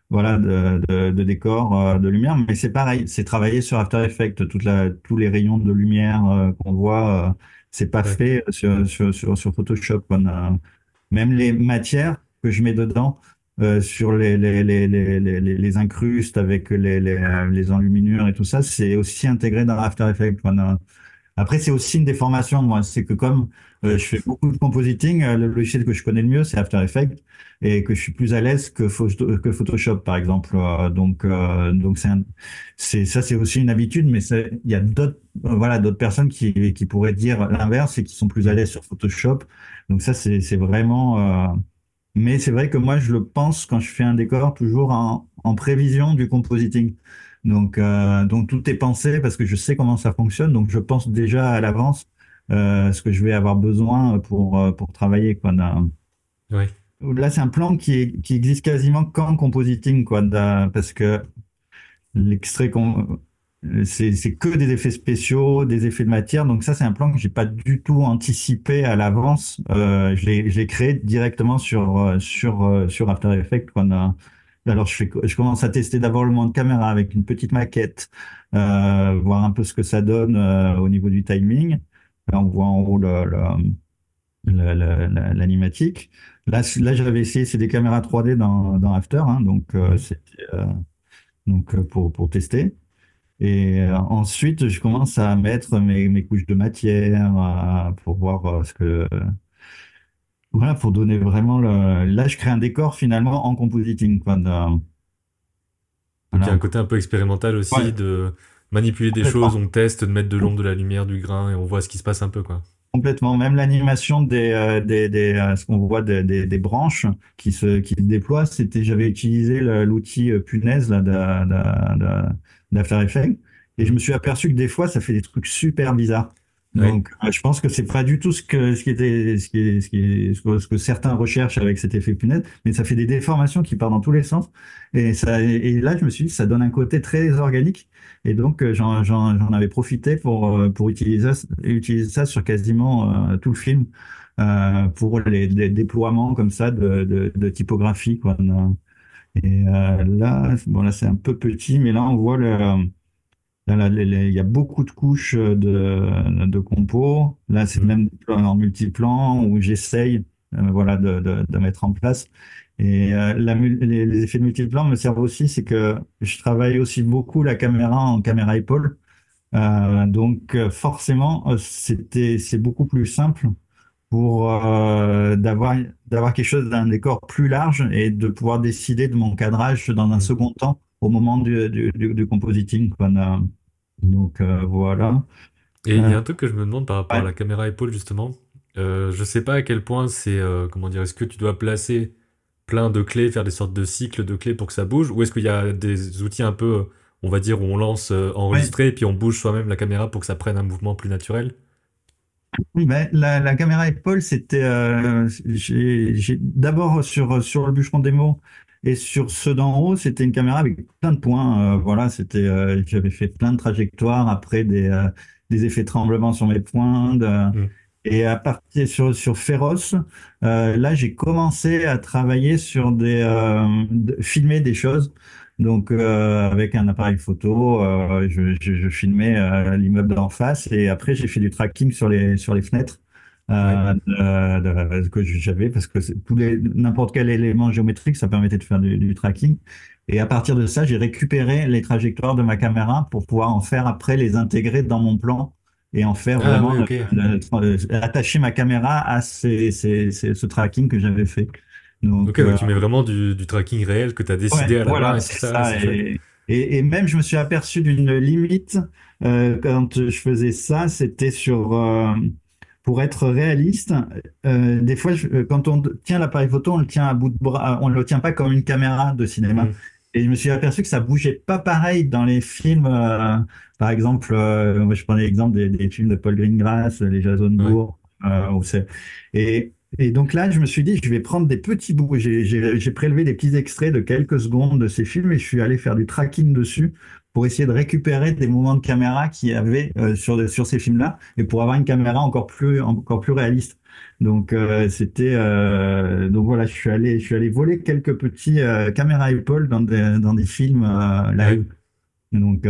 voilà, de décor, de lumière, mais c'est pareil, c'est travaillé sur After Effects, tous les rayons de lumière qu'on voit, c'est pas Ouais, fait sur Photoshop. Même les matières que je mets dedans, sur les incrustes avec les enluminures et tout ça, c'est aussi intégré dans After Effects. Après, c'est aussi une déformation de moi. C'est que comme ouais, je fais beaucoup de compositing, le logiciel que je connais le mieux, c'est After Effects, et que je suis plus à l'aise que Photoshop, par exemple. Donc ça, c'est aussi une habitude, mais il y a d'autres, voilà, d'autres personnes qui pourraient dire l'inverse et qui sont plus à Mhm. l'aise sur Photoshop. Donc ça, c'est vraiment. Mais c'est vrai que moi, je le pense quand je fais un décor toujours en prévision du compositing. Donc tout est pensé parce que je sais comment ça fonctionne. Donc je pense déjà à l'avance ce que je vais avoir besoin pour travailler, quoi. ouais. Là, c'est un plan qui existe quasiment qu'en compositing, quoi, parce que l'extrait c'est que des effets spéciaux, des effets de matière. Donc ça, c'est un plan que j'ai pas du tout anticipé à l'avance. Je l'ai créé directement sur After Effects. Alors je commence à tester d'abord le monde caméra avec une petite maquette, voir un peu ce que ça donne au niveau du timing. Là, on voit en haut l'animatique. Là, j'avais essayé, c'est des caméras 3D dans After, hein, Mhm. pour tester. Et ensuite, je commence à mettre mes couches de matière pour voir voilà, pour donner vraiment Là, je crée un décor finalement en compositing, quoi. Donc il y a un Voilà. côté un peu expérimental aussi Ouais, de manipuler des choses, complètement. on teste, de mettre de l'ombre, de la lumière, du grain et on voit ce qui se passe un peu, quoi. Complètement. Même l'animation ce qu'on voit des branches qui se déploient, j'avais utilisé l'outil Punaise là, d'After Effects et je Mhm. me suis aperçu que des fois, ça fait des trucs super bizarres. Ouais. Donc, je pense que c'est pas du tout ce qui était, ce que certains recherchent avec cet effet Punaise, mais ça fait des déformations qui partent dans tous les sens. Et là, je me suis dit, ça donne un côté très organique. Et donc, j'en avais profité pour utiliser ça sur quasiment tout le film, pour les déploiements comme ça de typographie, quoi. Et là, bon, là, c'est un peu petit, mais là, on voit il y a beaucoup de couches de compos. Là, c'est Mhm. même en multiplan où j'essaye, voilà, de mettre en place. Et les effets de multiplan me servent aussi, c'est que je travaille aussi beaucoup la caméra en caméra épaule. Forcément, c'est beaucoup plus simple pour d'avoir quelque chose d'un décor plus large et de pouvoir décider de mon cadrage dans un Mhm. second temps au moment du compositing, quoi. Voilà. Et il y Euh, a un truc que je me demande par rapport à ouais. la caméra épaule, justement. Je sais pas à quel point c'est, comment dire, est-ce que tu dois placer plein de clés, faire des sortes de cycles de clés pour que ça bouge, ou est-ce qu'il y a des outils un peu, on va dire, où on lance Ouais. enregistrer et puis on bouge soi-même la caméra pour que ça prenne un mouvement plus naturel? Oui, ben, la caméra épaule, j'ai d'abord sur le bûcheron démo et sur ceux d'en haut, c'était une caméra avec plein de points. Voilà, j'avais fait plein de trajectoires après des effets de tremblement sur mes points. Mhm. Et à partir sur Féroce, là, j'ai commencé à travailler filmer des choses. Donc, avec un appareil photo, je filmais l'immeuble d'en face et après, j'ai fait du tracking sur les fenêtres Ouais. que j'avais parce que n'importe quel élément géométrique, ça permettait de faire du tracking. Et à partir de ça, j'ai récupéré les trajectoires de ma caméra pour pouvoir en faire après les intégrer dans mon plan et en faire Ah vraiment oui, ok. attacher ma caméra à ce tracking que j'avais fait. Ok, Donc, ouais, tu mets vraiment du tracking réel que tu as ouais, décidé à la main voilà, et tout c'est ça, c'est ça. chouette. Et même, je me suis aperçu d'une limite quand je faisais ça, pour être réaliste. Des fois, quand on tient l'appareil photo, on le tient à bout de bras, on le tient pas comme une caméra de cinéma. Mhm. Et je me suis aperçu que ça bougeait pas pareil dans les films. Par exemple, moi je prenais l'exemple des films de Paul Greengrass, les Jason Ouais. Bourne. Et donc là, je me suis dit, je vais prendre des petits bouts. J'ai prélevé des petits extraits de quelques secondes de ces films et je suis allé faire du tracking dessus pour essayer de récupérer des mouvements de caméra qu'il y avait sur ces films-là et pour avoir une caméra encore plus réaliste. Donc voilà, je suis allé voler quelques petits caméras Apple dans des films Ouais. live. Donc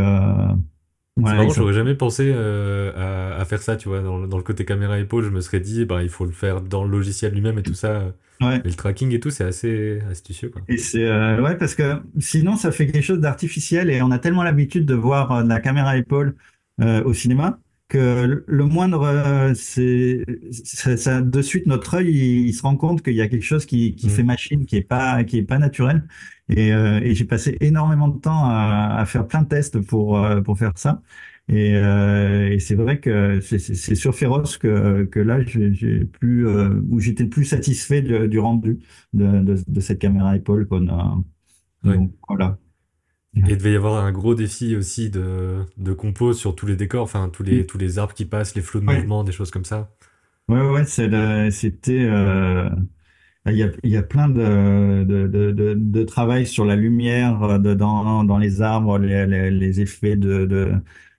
C'est voilà, marrant, j'aurais jamais pensé à faire ça, tu vois. Dans le côté caméra épaule, je me serais dit, bah, il faut le faire dans le logiciel lui-même et tout ça. ouais. Mais le tracking et tout, c'est assez astucieux, quoi. Et c'est ouais, parce que sinon ça fait quelque chose d'artificiel et on a tellement l'habitude de voir de la caméra épaule au cinéma que le moindre de suite notre œil il se rend compte qu'il y a quelque chose qui fait Mm. machine, qui est pas naturel. Et j'ai passé énormément de temps à faire plein de tests pour faire ça. Et c'est vrai que c'est sur Féroce que là j'ai plus où j'étais le plus satisfait du rendu de cette caméra épaule qu'on a. Ouais. Donc voilà. Et il devait y avoir un gros défi aussi de compo sur tous les décors, enfin, tous les arbres qui passent, les flots de Ouais, mouvement, des choses comme ça. ouais, c'était. Il y a plein de travail sur la lumière dans les arbres, les effets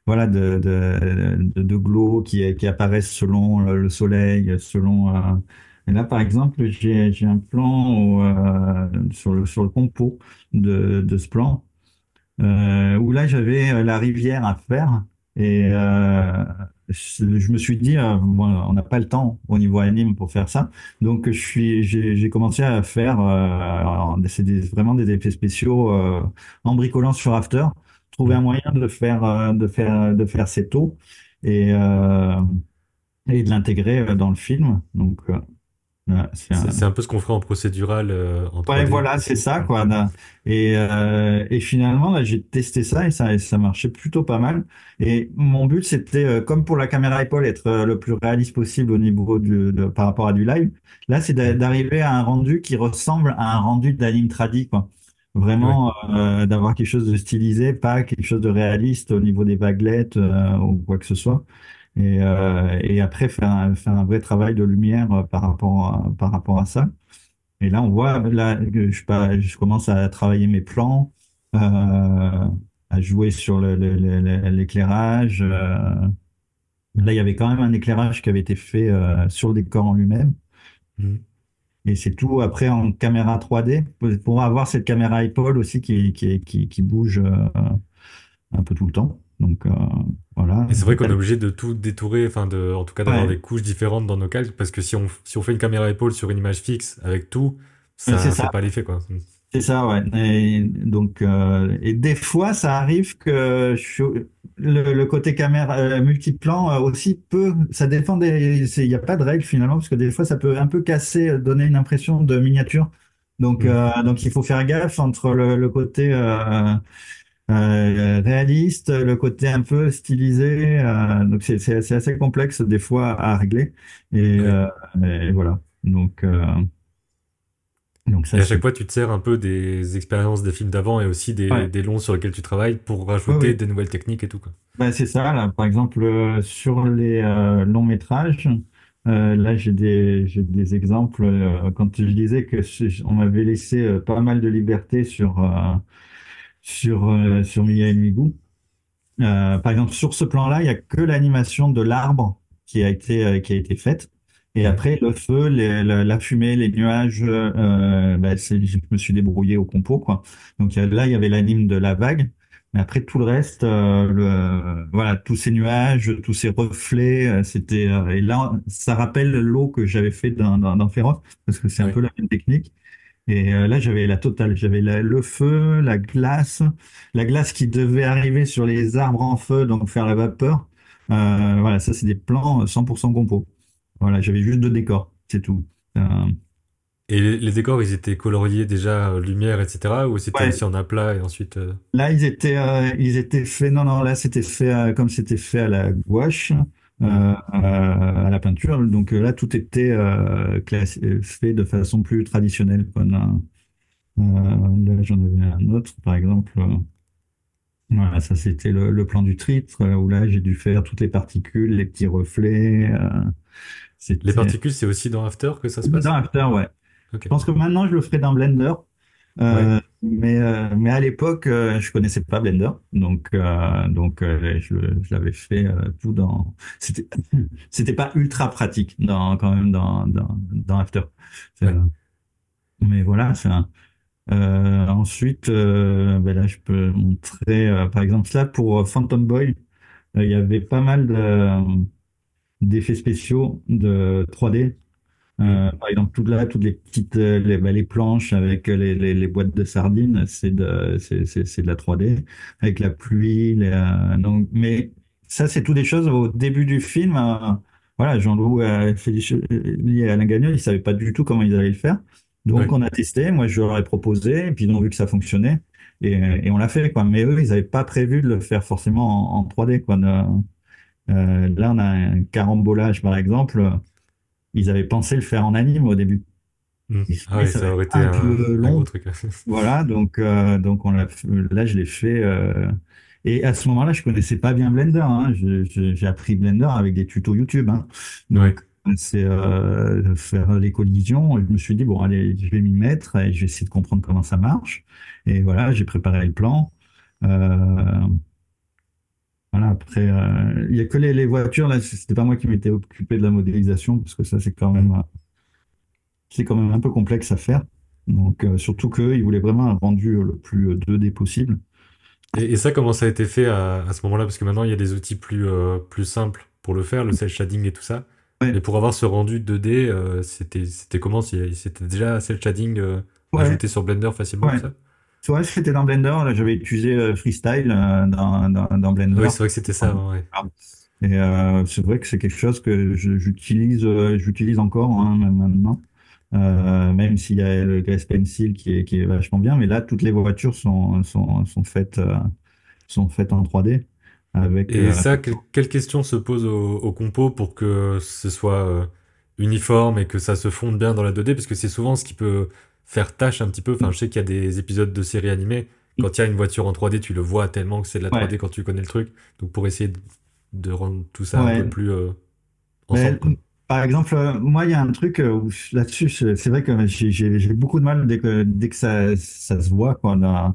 voilà de glow qui apparaissent selon le soleil, selon. Et là, par exemple, j'ai un plan sur le compo de ce plan où là j'avais la rivière à faire et je me suis dit bon, on n'a pas le temps au niveau anime pour faire ça donc j'ai commencé à faire vraiment des effets spéciaux en bricolant sur After, trouver un Mm. moyen de faire ces taux et euh, et de l'intégrer dans le film donc voilà, C'est un peu ce qu'on ferait en procédural en ouais, 3D. voilà, c'est ça, quoi. Et finalement, là, j'ai testé ça et ça marchait plutôt pas mal. Et mon but, c'était, comme pour la caméra épaule, être le plus réaliste possible au niveau par rapport à du live. Là, c'est Mm. d'arriver à un rendu qui ressemble à un rendu d'anime tradi, quoi. Ouais. Vraiment, d'avoir quelque chose de stylisé, pas quelque chose de réaliste au niveau des vaguelettes, ou quoi que ce soit. Et après, faire un vrai travail de lumière par rapport à ça. Et là, on voit, là, que je commence à travailler mes plans, à jouer sur l'éclairage. Là, il y avait quand même un éclairage qui avait été fait sur le décor en lui-même. Mm. Et c'est tout après en caméra 3D pour avoir cette caméra épaule aussi qui bouge un peu tout le temps. Donc voilà. Et c'est vrai qu'on est obligé de tout détourer, enfin en tout cas d'avoir Ouais, des couches différentes dans nos calques, parce que si on fait une caméra épaule sur une image fixe avec tout, c'est ça fait ça. pas l'effet, quoi. Mm. C'est ça, ouais. Et donc, et des fois, ça arrive que le côté caméra multiplan aussi peut, ça dépend il n'y a pas de règle finalement, parce que des fois, ça peut un peu casser, donner une impression de miniature. Mm. Donc il faut faire gaffe entre le côté réaliste, le côté un peu stylisé. Donc c'est assez complexe des fois à régler. Et, Ouais. euh, et voilà. Donc ça Et à chaque c'est. fois, tu te sers un peu des expériences des films d'avant et aussi Ouais. des longs sur lesquels tu travailles pour Oui, rajouter oui. des nouvelles techniques et tout, quoi. Ben, c'est ça, là. Par exemple, sur les longs métrages, là, j'ai des exemples. Quand je disais que on m'avait laissé pas mal de liberté sur Mia et Migu. Par exemple, sur ce plan-là, il y a que l'animation de l'arbre qui a été faite. Et Mm. après, le feu, la fumée, les nuages, je me suis débrouillé au compo, quoi. Donc là, il y avait l'anime de la vague. Mais après, tout le reste, voilà, tous ces nuages, tous ces reflets, et là, ça rappelle l'eau que j'avais fait dans Féroce, parce que c'est un Ouais. peu la même technique. Et là, j'avais la totale. J'avais le feu, la glace qui devait arriver sur les arbres en feu, donc faire la vapeur. Voilà, ça, c'est des plans 100% compo. Voilà, j'avais juste deux décors, c'est tout. Euh, Et les décors, ils étaient coloriés déjà, lumière, etc. Ou c'était ouais, aussi en aplat et ensuite. là, ils étaient faits. Non, non, là, c'était fait comme c'était fait à la gouache, Mm. à la peinture. Donc là, tout était fait de façon plus traditionnelle, quoi. Là, j'en avais un autre, par exemple. Voilà, ça c'était le plan du titre, où là j'ai dû faire toutes les particules, les petits reflets. Les C'était particules, c'est aussi dans After que ça se dans passe? After, ouais. Je Ok. pense que maintenant je le ferai dans Blender. Ouais. Mais à l'époque, je connaissais pas Blender, je l'avais fait tout dans. C'était c'était pas ultra pratique quand même dans After. C'est, Ouais. mais voilà, ensuite, ben là, je peux montrer, par exemple, là pour Phantom Boy, il y avait pas mal d'effets spéciaux de 3D. Hmm. Par exemple, toutes les petites les planches avec les boîtes de sardines, c'est de la 3D avec la pluie. Mais ça, c'est toutes des choses au début du film. Voilà, Jean-Loup lié à Alain Gagnon, ils savaient pas du tout comment ils allaient le faire. Donc, Ouais. on a testé. Moi, je leur ai proposé, et puis ils ont vu que ça fonctionnait, et on l'a fait, quoi. Mais eux, ils n'avaient pas prévu de le faire forcément en 3D, quoi. Là, on a un carambolage, par exemple. Ils avaient pensé le faire en anime au début. Hmm. Ah Mais ouais, ça va ça être aurait été un peu un gros long. truc. Voilà, donc là, je l'ai fait. Et à ce moment-là, je connaissais pas bien Blender, hein. J'ai appris Blender avec des tutos YouTube, hein. Ouais. Donc, c'est faire les collisions. Je me suis dit, bon, allez, je vais m'y mettre et je vais essayer de comprendre comment ça marche. Et voilà, j'ai préparé le plan. Euh, voilà, après, il y a que les voitures, là, c'était pas moi qui m'étais occupé de la modélisation, parce que ça, Hmm. c'est quand même un peu complexe à faire. Donc, surtout qu'ils voulaient vraiment un rendu le plus 2D possible. Et ça, comment ça a été fait à ce moment-là? Parce que maintenant, il y a des outils plus simples pour le faire, le cel shading et tout ça. Ouais, Mais pour avoir ce rendu 2D, c'était comment? C'était déjà cel shading ouais, ajouté sur Blender facilement, tout ouais. ça? Tu vois, c'était dans Blender, là, j'avais utilisé Freestyle dans Ah Blender. oui, c'est vrai que c'était ça, ouais. Et c'est vrai que c'est quelque chose que j'utilise encore, hein, même maintenant. Même s'il y a le Grace Pencil qui est vachement bien, mais là, toutes les voitures sont faites en 3D avec. Et ça, quelle question se pose au compo pour que ce soit uniforme et que ça se fonde bien dans la 2D? Parce que c'est souvent ce qui peut faire tâche un petit peu. Enfin, je sais qu'il y a des épisodes de séries animées. Quand il y a une voiture en 3D, tu le vois tellement que c'est de la Ouais, 3D quand tu connais le truc. Donc pour essayer de rendre tout ça un peu ouais. plus ensemble, Mais, quoi. par exemple, moi, il y a un truc là-dessus, c'est vrai que j'ai beaucoup de mal dès que ça se voit, quoi. Hmm.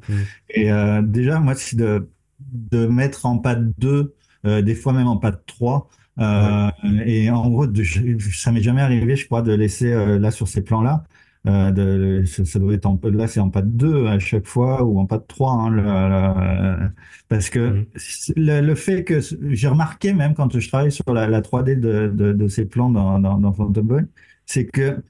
Et déjà, moi, c'est de mettre en pad 2, des fois même en pad 3. Ouais. Et en gros, ça m'est jamais arrivé, je crois, de laisser là sur ces plans-là. Ça doit être là, c'est en pad 2 à chaque fois ou en pad 3, hein, parce que Hmm. le fait que j'ai remarqué même quand je travaille sur la 3D de ces plans dans Phantom Boy, c'est que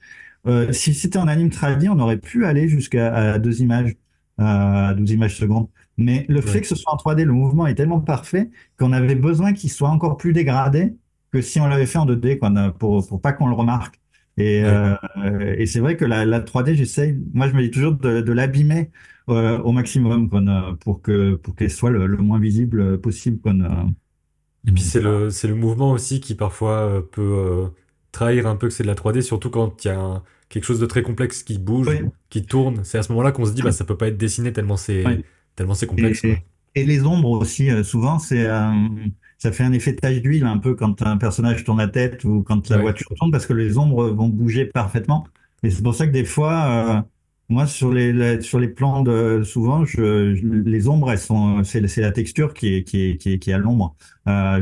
si c'était en anime tradi, on aurait pu aller jusqu'à deux images, à 12 images secondes. Mais le fait Ouais. que ce soit en 3D, le mouvement est tellement parfait qu'on avait besoin qu'il soit encore plus dégradé que si on l'avait fait en 2D, quoi, pour pas qu'on le remarque. Ouais. Et c'est vrai que la 3D, moi je me dis toujours de l'abîmer au maximum, quoi, pour qu'elle soit le moins visible possible, quoi. Et puis Donc, c'est le mouvement aussi qui parfois peut trahir un peu que c'est de la 3D, surtout quand il y a quelque chose de très complexe qui bouge, oui, qui tourne. C'est à ce moment-là qu'on se dit bah ça peut pas être dessiné oui. tellement c'est complexe quoi. Et les ombres aussi, souvent, ça fait un effet tache d'huile un peu quand un personnage tourne la tête ou quand la Ouais. voiture tourne parce que les ombres vont bouger parfaitement. Et c'est pour ça que des fois, moi, sur les plans souvent, les ombres, c'est la texture qui est à l'ombre.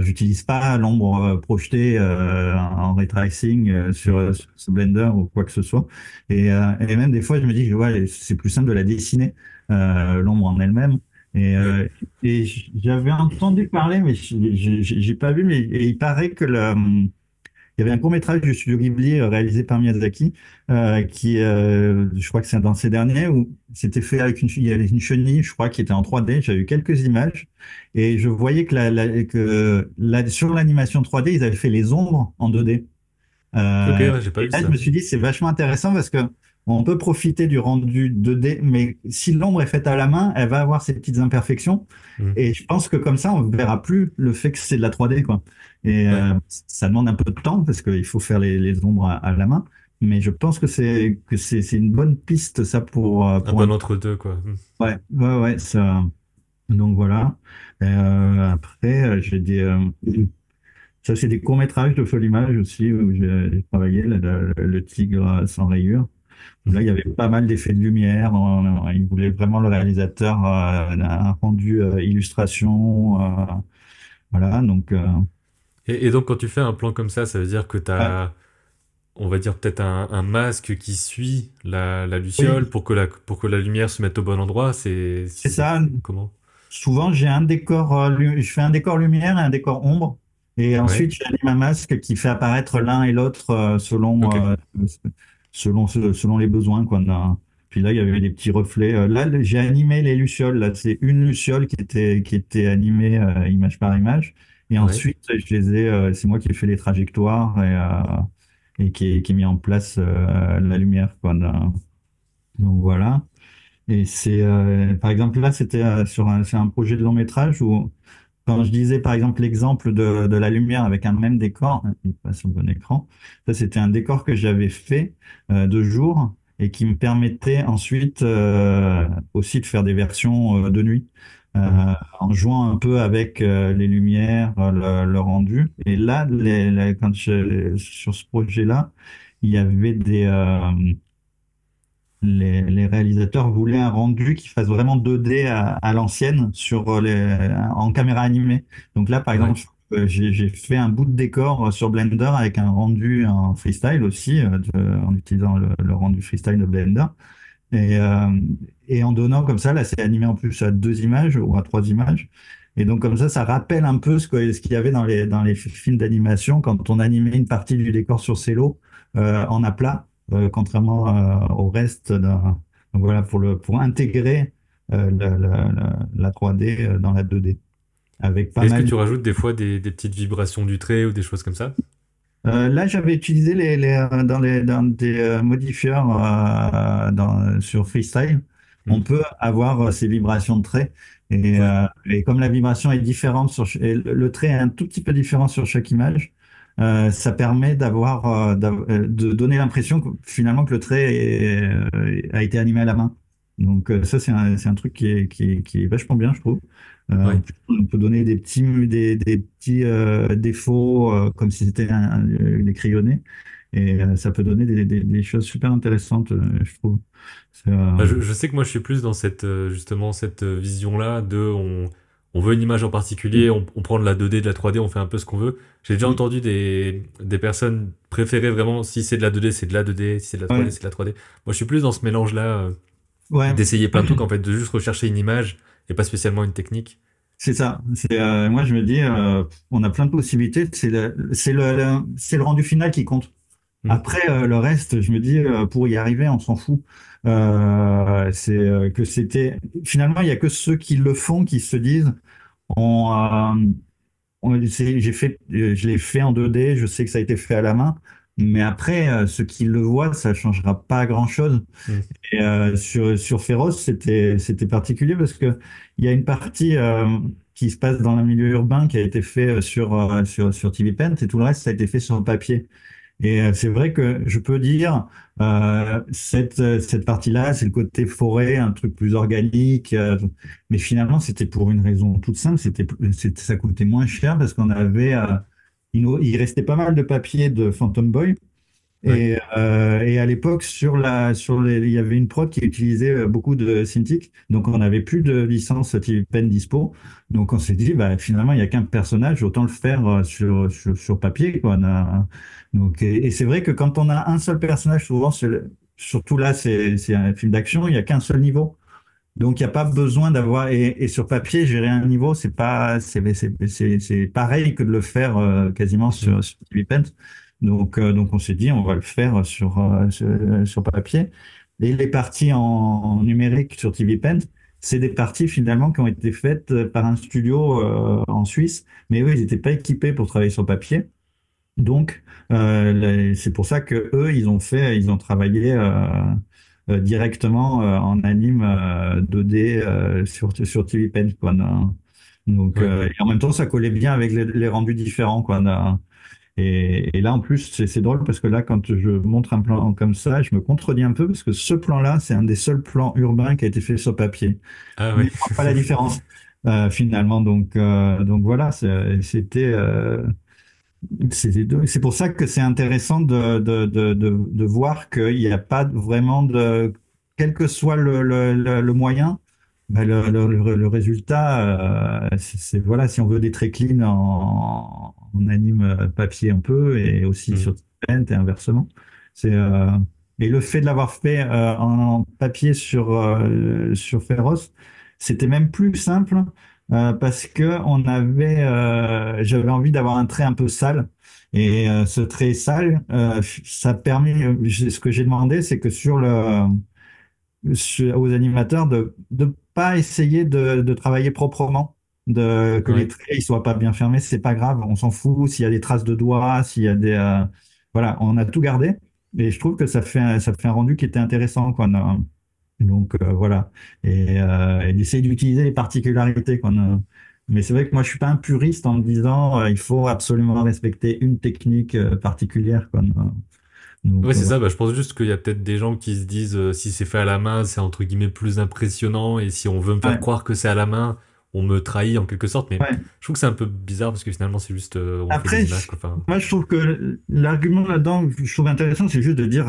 J'utilise pas l'ombre projetée en ray tracing Mm. sur ce Blender ou quoi que ce soit. Et même des fois, je me dis que ouais, c'est plus simple de la dessiner, l'ombre en elle-même. Et, Ouais. euh, et j'avais entendu parler, mais j'ai pas vu, mais et il paraît que il y avait un court-métrage du studio Ghibli réalisé par Miyazaki, je crois que c'est dans ces derniers, où c'était fait avec il y avait une chenille, je crois, qui était en 3D. J'avais vu quelques images et je voyais sur l'animation 3D, ils avaient fait les ombres en 2D. Ok, Euh, ouais, j'ai pas et vu là, je ça. me suis dit, c'est vachement intéressant parce que on peut profiter du rendu 2D, mais si l'ombre est faite à la main, elle va avoir ses petites imperfections. Mm. Et je pense que comme ça, on ne verra plus le fait que c'est de la 3D, quoi. Et Ouais. ça demande un peu de temps parce qu'il faut faire les ombres à la main. mais je pense que c'est une bonne piste ça Un pour bon un. entre-deux, quoi. Ouais, ouais, ouais, ça. Donc voilà. Après, j'ai ça c'est des courts-métrages de Folie Image aussi où j'ai travaillé le Tigre sans rayures. Là, il y Mhm. avait pas mal d'effets de lumière. Il voulait vraiment le réalisateur un rendu illustration. Voilà, donc Et donc, quand tu fais un plan comme ça veut dire que tu ouais, as, on va dire, peut-être un masque qui suit la luciole oui, pour que la lumière se mette au bon endroit. c'est C'est ça. comment? Souvent, j'ai un décor, je fais un décor lumière et un décor ombre. Et Ouais, ensuite, j'anime un masque qui fait apparaître l'un et l'autre ok. selon les besoins, quoi. Puis là, il y avait des petits reflets. Là, j'ai animé les lucioles. Là, c'est une luciole qui était animée image par image. Et Ouais. ensuite, c'est moi qui ai fait les trajectoires et qui ai mis en place la lumière, quoi. Donc voilà. Et par exemple, là, c'était c'est un projet de long métrage où, quand je disais, par exemple, l'exemple de la lumière avec un même décor, il passe au bon écran, ça, c'était un décor que j'avais fait de jour et qui me permettait ensuite aussi de faire des versions de nuit. Mhm. En jouant un peu avec les lumières, le rendu. Et là, sur ce projet-là, il y avait les réalisateurs voulaient un rendu qui fasse vraiment 2D à l'ancienne en caméra animée. Donc là, par Ouais. exemple, j'ai fait un bout de décor sur Blender avec un rendu en freestyle aussi, en utilisant le rendu freestyle de Blender. Et, euh, et en donnant comme ça, là, c'est animé en plus à 2 images ou à 3 images. Et donc comme ça rappelle un peu ce qu'il y avait dans les films d'animation quand on animait une partie du décor sur cello en aplat, contrairement au reste. Donc voilà, pour intégrer la 3D dans la 2D, avec pas Est-ce que mal. tu rajoutes des fois des petites vibrations du trait ou des choses comme ça? Là, j'avais utilisé dans des modifieurs sur Freestyle. On Mhm. peut avoir ces vibrations de trait. Ouais. Et comme la vibration est différente et le trait est un tout petit peu différent sur chaque image, ça permet de donner l'impression finalement que le trait a été animé à la main. Donc ça, c'est un truc qui est vachement bien, je trouve. Ouais. On peut donner des petits défauts comme si c'était des crayonnés. Et ça peut donner des choses super intéressantes, je trouve. C'est, Bah, je sais que moi je suis plus dans justement cette vision-là on veut une image en particulier, on prend de la 2D, de la 3D, on fait un peu ce qu'on veut. J'ai déjà entendu des personnes préférer vraiment, si c'est de la 2D, c'est de la 2D, si c'est de la 3D, ouais, c'est de la 3D. Moi je suis plus dans ce mélange-là, ouais, d'essayer plein de trucs en fait, de juste rechercher une image et pas spécialement une technique. c'est ça. Moi, je me dis, on a plein de possibilités. C'est le rendu final qui compte. Mhm. Après, le reste, je me dis, pour y arriver, on s'en fout. C'est que c'était. Finalement, il y a que ceux qui le font qui se disent, on, je l'ai fait en 2D, je sais que ça a été fait à la main, mais après, ceux qui le voient, ça changera pas grand-chose. Mhm. Et sur Féroce, c'était particulier parce que il y a une partie qui se passe dans le milieu urbain qui a été fait sur TV Paint et tout le reste, ça a été fait sur le papier. Et c'est vrai que je peux dire, cette partie-là, c'est le côté forêt, un truc plus organique. Mais finalement, c'était pour une raison toute simple. Ça coûtait moins cher parce qu'on avait, il restait pas mal de papier de Phantom Boy. Ouais. Et à l'époque, il y avait une prod qui utilisait beaucoup de Cintiq, donc on n'avait plus de licence TV Pen dispo. Donc on s'est dit, bah, finalement, il n'y a qu'un personnage, autant le faire sur papier, quoi. Et c'est vrai que quand on a un seul personnage, souvent, surtout là, c'est un film d'action, il n'y a qu'un seul niveau. Donc il n'y a pas besoin d'avoir, et sur papier, gérer un niveau, c'est pareil que de le faire quasiment Mhm. sur TV Pen. Donc on s'est dit, on va le faire sur papier. Et les parties en numérique sur TV Paint, c'est des parties finalement qui ont été faites par un studio en Suisse, mais eux, ils n'étaient pas équipés pour travailler sur papier. Donc c'est pour ça que eux, ils ont travaillé directement en anime 2D sur TV Paint, quoi. Donc Ouais. et en même temps, ça collait bien avec les rendus différents, quoi. Et là, en plus, c'est drôle parce que là, quand je montre un plan comme ça, je me contredis un peu parce que ce plan-là, c'est un des seuls plans urbains qui a été fait sur papier. Ah Mais ouais. je vois pas la différence finalement. Donc voilà, c'est pour ça que c'est intéressant de voir qu'il n'y a pas vraiment de, quel que soit le moyen, ben le résultat, voilà, si on veut des traits clean en anime papier un peu et aussi Hmm. sur Paint et inversement. C'est, et le fait de l'avoir fait en papier sur Pharos, c'était même plus simple parce que j'avais envie d'avoir un trait un peu sale. Et ce trait sale, ça a permis, ce que j'ai demandé, c'est que aux animateurs de pas essayer de travailler proprement, que les Ouais. traits ils soient pas bien fermés, c'est pas grave, on s'en fout. S'il y a des traces de doigts, s'il y a voilà, on a tout gardé. Et je trouve que ça fait un rendu qui était intéressant, quoi. Donc voilà, et d'essayer d'utiliser les particularités qu'on a. Mais c'est vrai que moi je suis pas un puriste en me disant il faut absolument respecter une technique particulière, quoi. Ouais, Donc c'est voilà. ça. Bah, je pense juste qu'il y a peut-être des gens qui se disent si c'est fait à la main, c'est entre guillemets plus impressionnant. Et si on veut me faire Ouais, croire que c'est à la main, on me trahit en quelque sorte. Mais ouais. je trouve que c'est un peu bizarre parce que finalement, c'est juste on fait Après, des images, quoi. Enfin, moi je trouve que l'argument là-dedans, je trouve intéressant, c'est juste de dire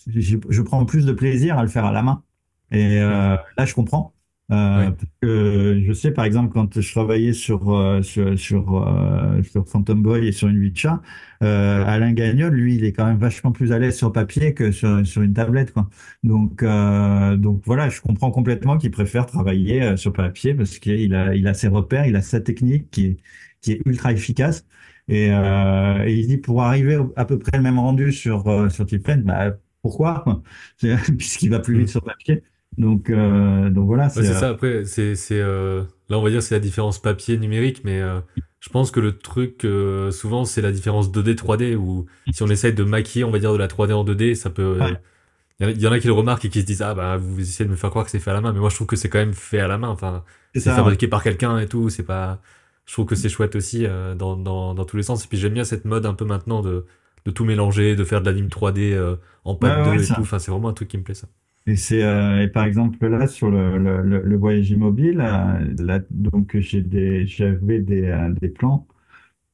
je prends plus de plaisir à le faire à la main. Et hmm. là je comprends. Ouais. Parce que je sais par exemple quand je travaillais sur Phantom Boy et sur Invicha, Alain Gagnol, lui, il est quand même vachement plus à l'aise sur papier que sur une tablette, quoi. Donc voilà, je comprends complètement qu'il préfère travailler sur papier parce il a ses repères, il a sa technique qui est ultra efficace. Et il dit pour arriver à peu près le même rendu sur Tiptree, bah pourquoi? Quoi. Puisqu'il va plus vite Hmm. sur papier. Donc voilà, Ouais, c'est ça. Après, là, on va dire c'est la différence papier numérique, mais je pense que le truc souvent c'est la différence 2D 3D où si on essaye de maquiller, on va dire de la 3D en 2D, ça peut. ouais, Il y en a qui le remarquent et qui se disent ah bah vous essayez de me faire croire que c'est fait à la main, mais moi je trouve que c'est quand même fait à la main. Enfin, c'est c'est ça, ouais. fabriqué par quelqu'un et tout. C'est pas. Je trouve que c'est chouette aussi dans tous les sens. Et puis j'aime bien cette mode un peu maintenant de tout mélanger, de faire de l'anime 3D en Ouais, patte ouais, ouais, 2 et tout. ça. Enfin, c'est vraiment un truc qui me plaît ça. Et par exemple là sur le voyage immobile, là, donc j'avais des plans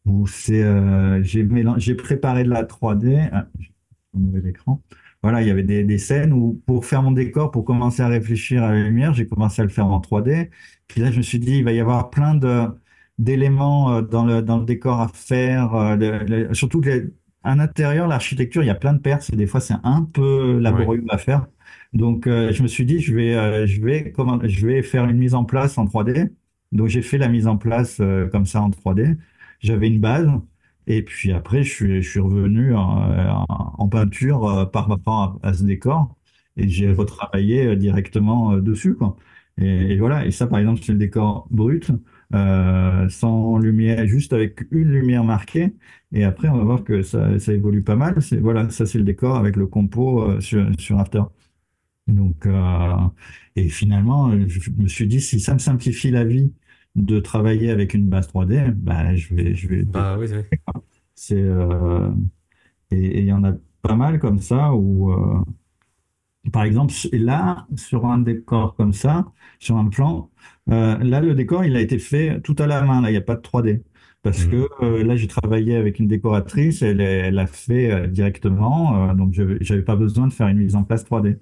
où j'ai préparé de la 3D. J'ai enlevé l'écran. Voilà, il y avait des scènes où pour faire mon décor, pour commencer à réfléchir à la lumière, j'ai commencé à le faire en 3D. Puis là, je me suis dit, il va y avoir plein d'éléments dans le décor à faire. Surtout à l'intérieur, l'architecture, il y a plein de perces et des fois, c'est un peu Ouais. laborieux à faire. Donc, je me suis dit, je vais faire une mise en place en 3D. Donc, j'ai fait la mise en place comme ça en 3D. J'avais une base. Et puis après, je suis revenu en peinture par rapport à ce décor et j'ai Mhm. retravaillé directement dessus, quoi. Et voilà. Et ça, par exemple, c'est le décor brut, sans lumière, juste avec une lumière marquée. Et après, on va voir que ça évolue pas mal. Voilà, ça, c'est le décor avec le compo sur After. Donc, et finalement, je me suis dit, si ça me simplifie la vie de travailler avec une base 3D, bah, je vais Bah oui, c'est c'est et il y en a pas mal comme ça où, par exemple, là, sur un décor comme ça, sur un plan, là, le décor, il a été fait tout à la main. Là, il n'y a pas de 3D. Parce Mhm. que là, j'ai travaillé avec une décoratrice, elle a fait directement, donc je n'avais pas besoin de faire une mise en place 3D.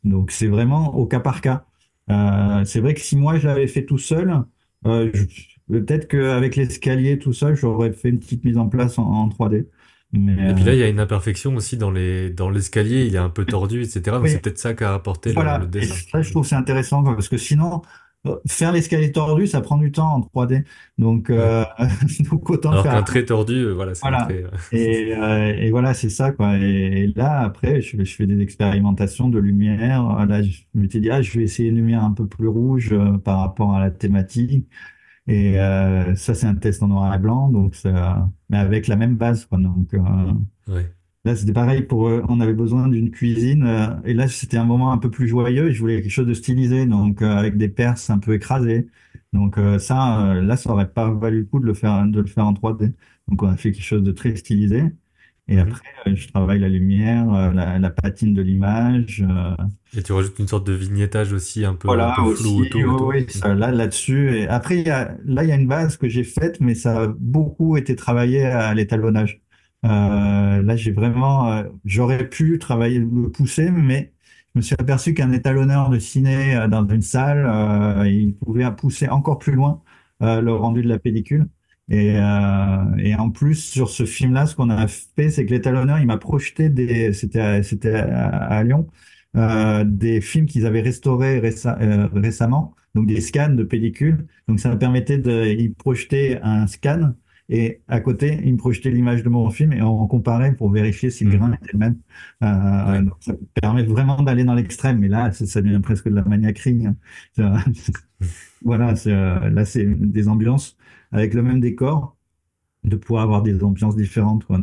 Donc, c'est vraiment au cas par cas. C'est vrai que si moi, je l'avais fait tout seul, peut-être qu'avec l'escalier tout seul, j'aurais fait une petite mise en place en 3D. Mais Et puis là, il y a une imperfection aussi dans l'escalier, il est un peu tordu, etc. Donc oui, c'est peut-être ça qu'a apporté le voilà, et dessin. ça, je trouve c'est intéressant quoi, parce que sinon, faire l'escalier tordu, ça prend du temps en 3D. Donc, Ouais. donc autant le Alors faire. qu'un trait tordu, voilà, c'est un Voilà. trait. Et voilà, c'est ça, quoi. Et là, après, je fais des expérimentations de lumière. Là, je me suis dit, ah, je vais essayer une lumière un peu plus rouge par rapport à la thématique. Et ça, c'est un test en noir et blanc, donc mais avec la même base, quoi. Donc, Ouais. là, c'était pareil pour eux. On avait besoin d'une cuisine. Et là, c'était un moment un peu plus joyeux. Et je voulais quelque chose de stylisé, donc avec des perces un peu écrasées. Donc ça, là, ça aurait pas valu le coup de le faire en 3D. Donc on a fait quelque chose de très stylisé. Et Mhm. après, je travaille la lumière, la patine de l'image. Et tu rajoutes une sorte de vignettage aussi un Voilà peu flou aussi, oui, autour et tout. oui, ça, là-dessus. Et après, là, il y a une base que j'ai faite, mais ça a beaucoup été travaillé à l'étalonnage. Là, j'ai vraiment, j'aurais pu travailler, le pousser, mais je me suis aperçu qu'un étalonneur de ciné dans une salle, il pouvait pousser encore plus loin le rendu de la pellicule. Et en plus, sur ce film-là, ce qu'on a fait, c'est que l'étalonneur, il m'a projeté c'était à Lyon des films qu'ils avaient restaurés récemment, donc des scans de pellicules. Donc ça me permettait y projeter un scan et à côté, il me projetait l'image de mon film et on comparait pour vérifier si le Mhm. grain était le même. Ouais. Donc ça permet vraiment d'aller dans l'extrême, mais là, ça devient presque de la maniaquerie, hein. Ça- Voilà, là, c'est des ambiances avec le même décor, de pouvoir avoir des ambiances différentes, quoi.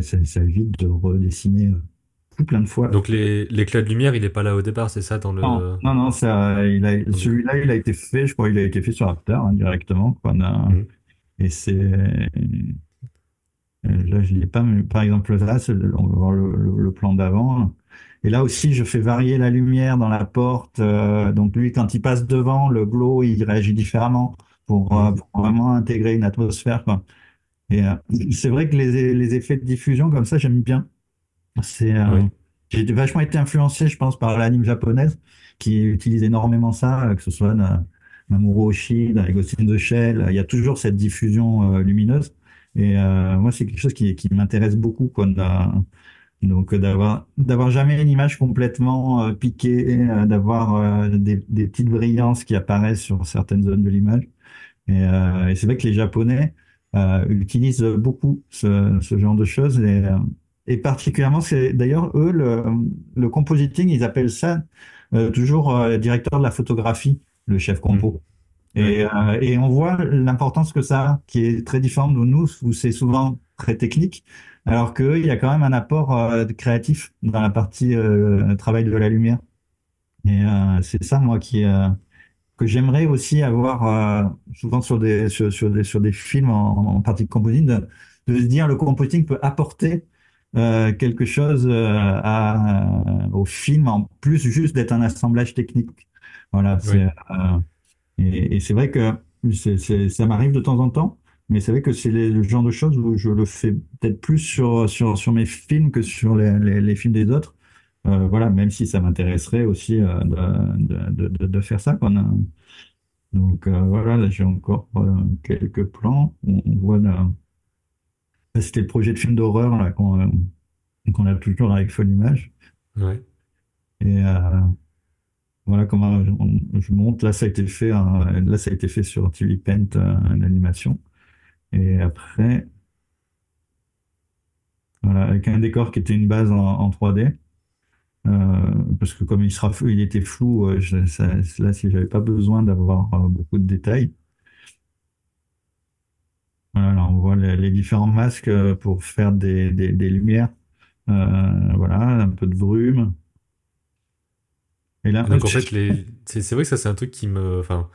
Ça évite de redessiner tout plein de fois. Donc l'éclat de lumière, il est pas là au départ, c'est ça dans Non, le, non, non, dans le décor. celui-là, il a été fait, je crois, il a été fait sur After, hein, directement, quoi. Mhm. Et là, je l'ai pas, mais par exemple, là, on va voir le plan d'avant. Et là aussi, je fais varier la lumière dans la porte. Donc lui, quand il passe devant, le glow, il réagit différemment Mhm. pour vraiment intégrer une atmosphère, quoi. Et c'est vrai que les effets de diffusion comme ça, j'aime bien. C'est, Oui. j'ai vachement été influencé, je pense, par l'anime japonaise qui utilise énormément ça, que ce soit dans Mamoru Oshii, dans les Ghost in the Shell. Il y a toujours cette diffusion lumineuse. Et moi, c'est quelque chose qui m'intéresse beaucoup, quoi. Donc, d'avoir jamais une image complètement piquée, d'avoir des petites brillances qui apparaissent sur certaines zones de l'image. Et c'est vrai que les Japonais utilisent beaucoup ce genre de choses. Et particulièrement, c'est d'ailleurs eux, le compositing, ils appellent ça toujours directeur de la photographie, le chef Mhm. compo. Ouais. Et on voit l'importance que ça a, qui est très différente de nous, où c'est souvent très technique, alors qu'il y a quand même un apport créatif dans la partie travail de la lumière. Et c'est ça, moi, que j'aimerais aussi avoir souvent sur des films en partie de compositing, de se dire le compositing peut apporter quelque chose au film en plus juste d'être un assemblage technique. Voilà, Oui. et c'est vrai que ça m'arrive de temps en temps, mais c'est vrai que c'est le genre de choses où je le fais peut-être plus sur mes films que sur les films des autres. Voilà, même si ça m'intéresserait aussi de faire ça, quoi. Donc voilà, là j'ai encore quelques plans où on voit là, c'était le projet de film d'horreur là qu'on a toujours avec Folle Image. Ouais. Et voilà comment je monte. Là ça a été fait, là ça a été fait sur TV Paint, une animation. Et après, voilà, avec un décor qui était une base en 3D. Parce que comme il était flou, là si j'avais pas besoin d'avoir beaucoup de détails. Voilà, là, on voit les différents masques pour faire des lumières. Voilà, un peu de brume. Et là, Et donc en fait, c'est vrai que ça c'est un truc qui me, enfin,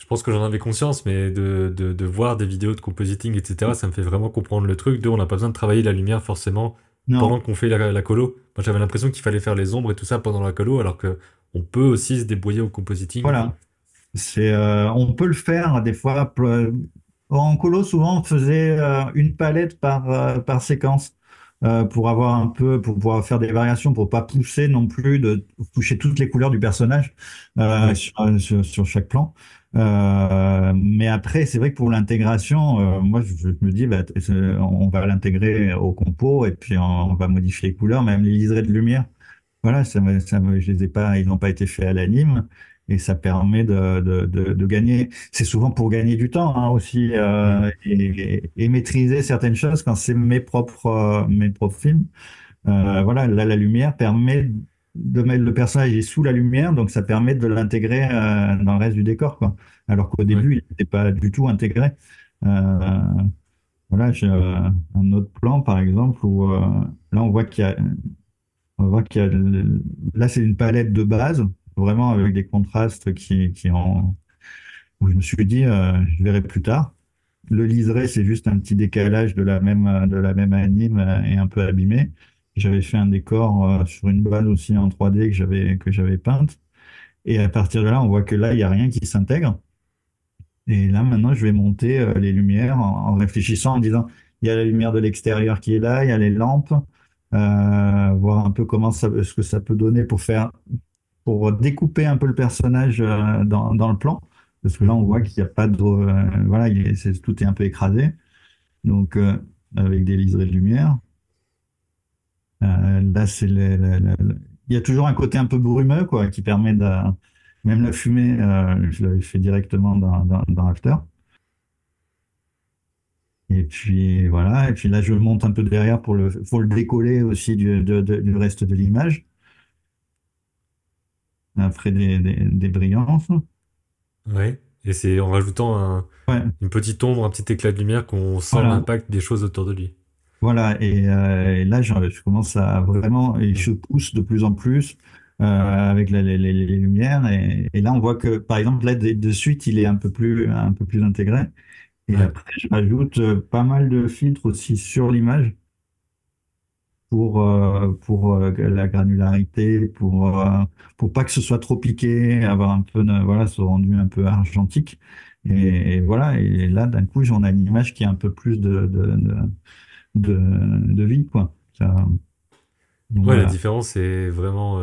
je pense que j'en avais conscience, mais de voir des vidéos de compositing, etc., ça me fait vraiment comprendre le truc. On n'a pas besoin de travailler la lumière forcément pendant non, qu'on fait la colo. Moi, j'avais l'impression qu'il fallait faire les ombres et tout ça pendant la colo, alors que on peut aussi se débrouiller au compositing. voilà. On peut le faire des fois. En colo, souvent, on faisait une palette par séquence pour avoir un peu, pour pouvoir faire des variations, pour pas pousser non plus de toucher toutes les couleurs du personnage Oui, sur chaque plan. Mais après, c'est vrai que pour l'intégration, moi, je me dis, bah, on va l'intégrer au compo et puis on va modifier les couleurs, même les liserés de lumière. Voilà, je les ai pas, ils n'ont pas été faits à l'anime et ça permet de gagner. C'est souvent pour gagner du temps hein, aussi mm, et maîtriser certaines choses quand c'est mes propres films. Voilà, là la lumière permet de mettre le personnage est sous la lumière, donc ça permet de l'intégrer dans le reste du décor, quoi. Alors qu'au ouais. début, il n'était pas du tout intégré. Euh, voilà, j'ai un autre plan par exemple où là on voit qu'il y a là, c'est une palette de base. vraiment avec des contrastes où je me suis dit, je verrai plus tard. Le liseré, c'est juste un petit décalage de la même anime et un peu abîmé. J'avais fait un décor sur une base aussi en 3D que j'avais peinte. Et à partir de là, on voit que là, il n'y a rien qui s'intègre. Et là, maintenant, je vais monter les lumières en réfléchissant, en disant, il y a la lumière de l'extérieur qui est là, il y a les lampes, voir un peu ce que ça peut donner pour découper un peu le personnage dans le plan. Parce que là, on voit qu'il n'y a pas de, voilà, tout est un peu écrasé. Donc, avec des liserés de lumière. Là, il y a toujours un côté un peu brumeux, quoi, qui permet même la fumée, je l'avais fait directement dans After. Et puis voilà, et puis là je monte un peu derrière pour le décoller aussi du reste de l'image, après des brillances. Ouais. Et c'est en rajoutant Ouais, une petite ombre, un petit éclat de lumière qu'on sent voilà, l'impact des choses autour de lui. voilà. Et là je commence à vraiment, et Mm. je pousse de plus en plus avec les lumières. Et là on voit que par exemple là de suite il est un peu plus intégré. Et Ouais. après je rajoute pas mal de filtres aussi sur l'image pour la granularité, pour pas que ce soit trop piqué, avoir un peu, voilà, ce rendu un peu argentique. Et voilà, et là, d'un coup, on a une image qui a un peu plus de vie, quoi. Donc Ouais, la voilà. différence est vraiment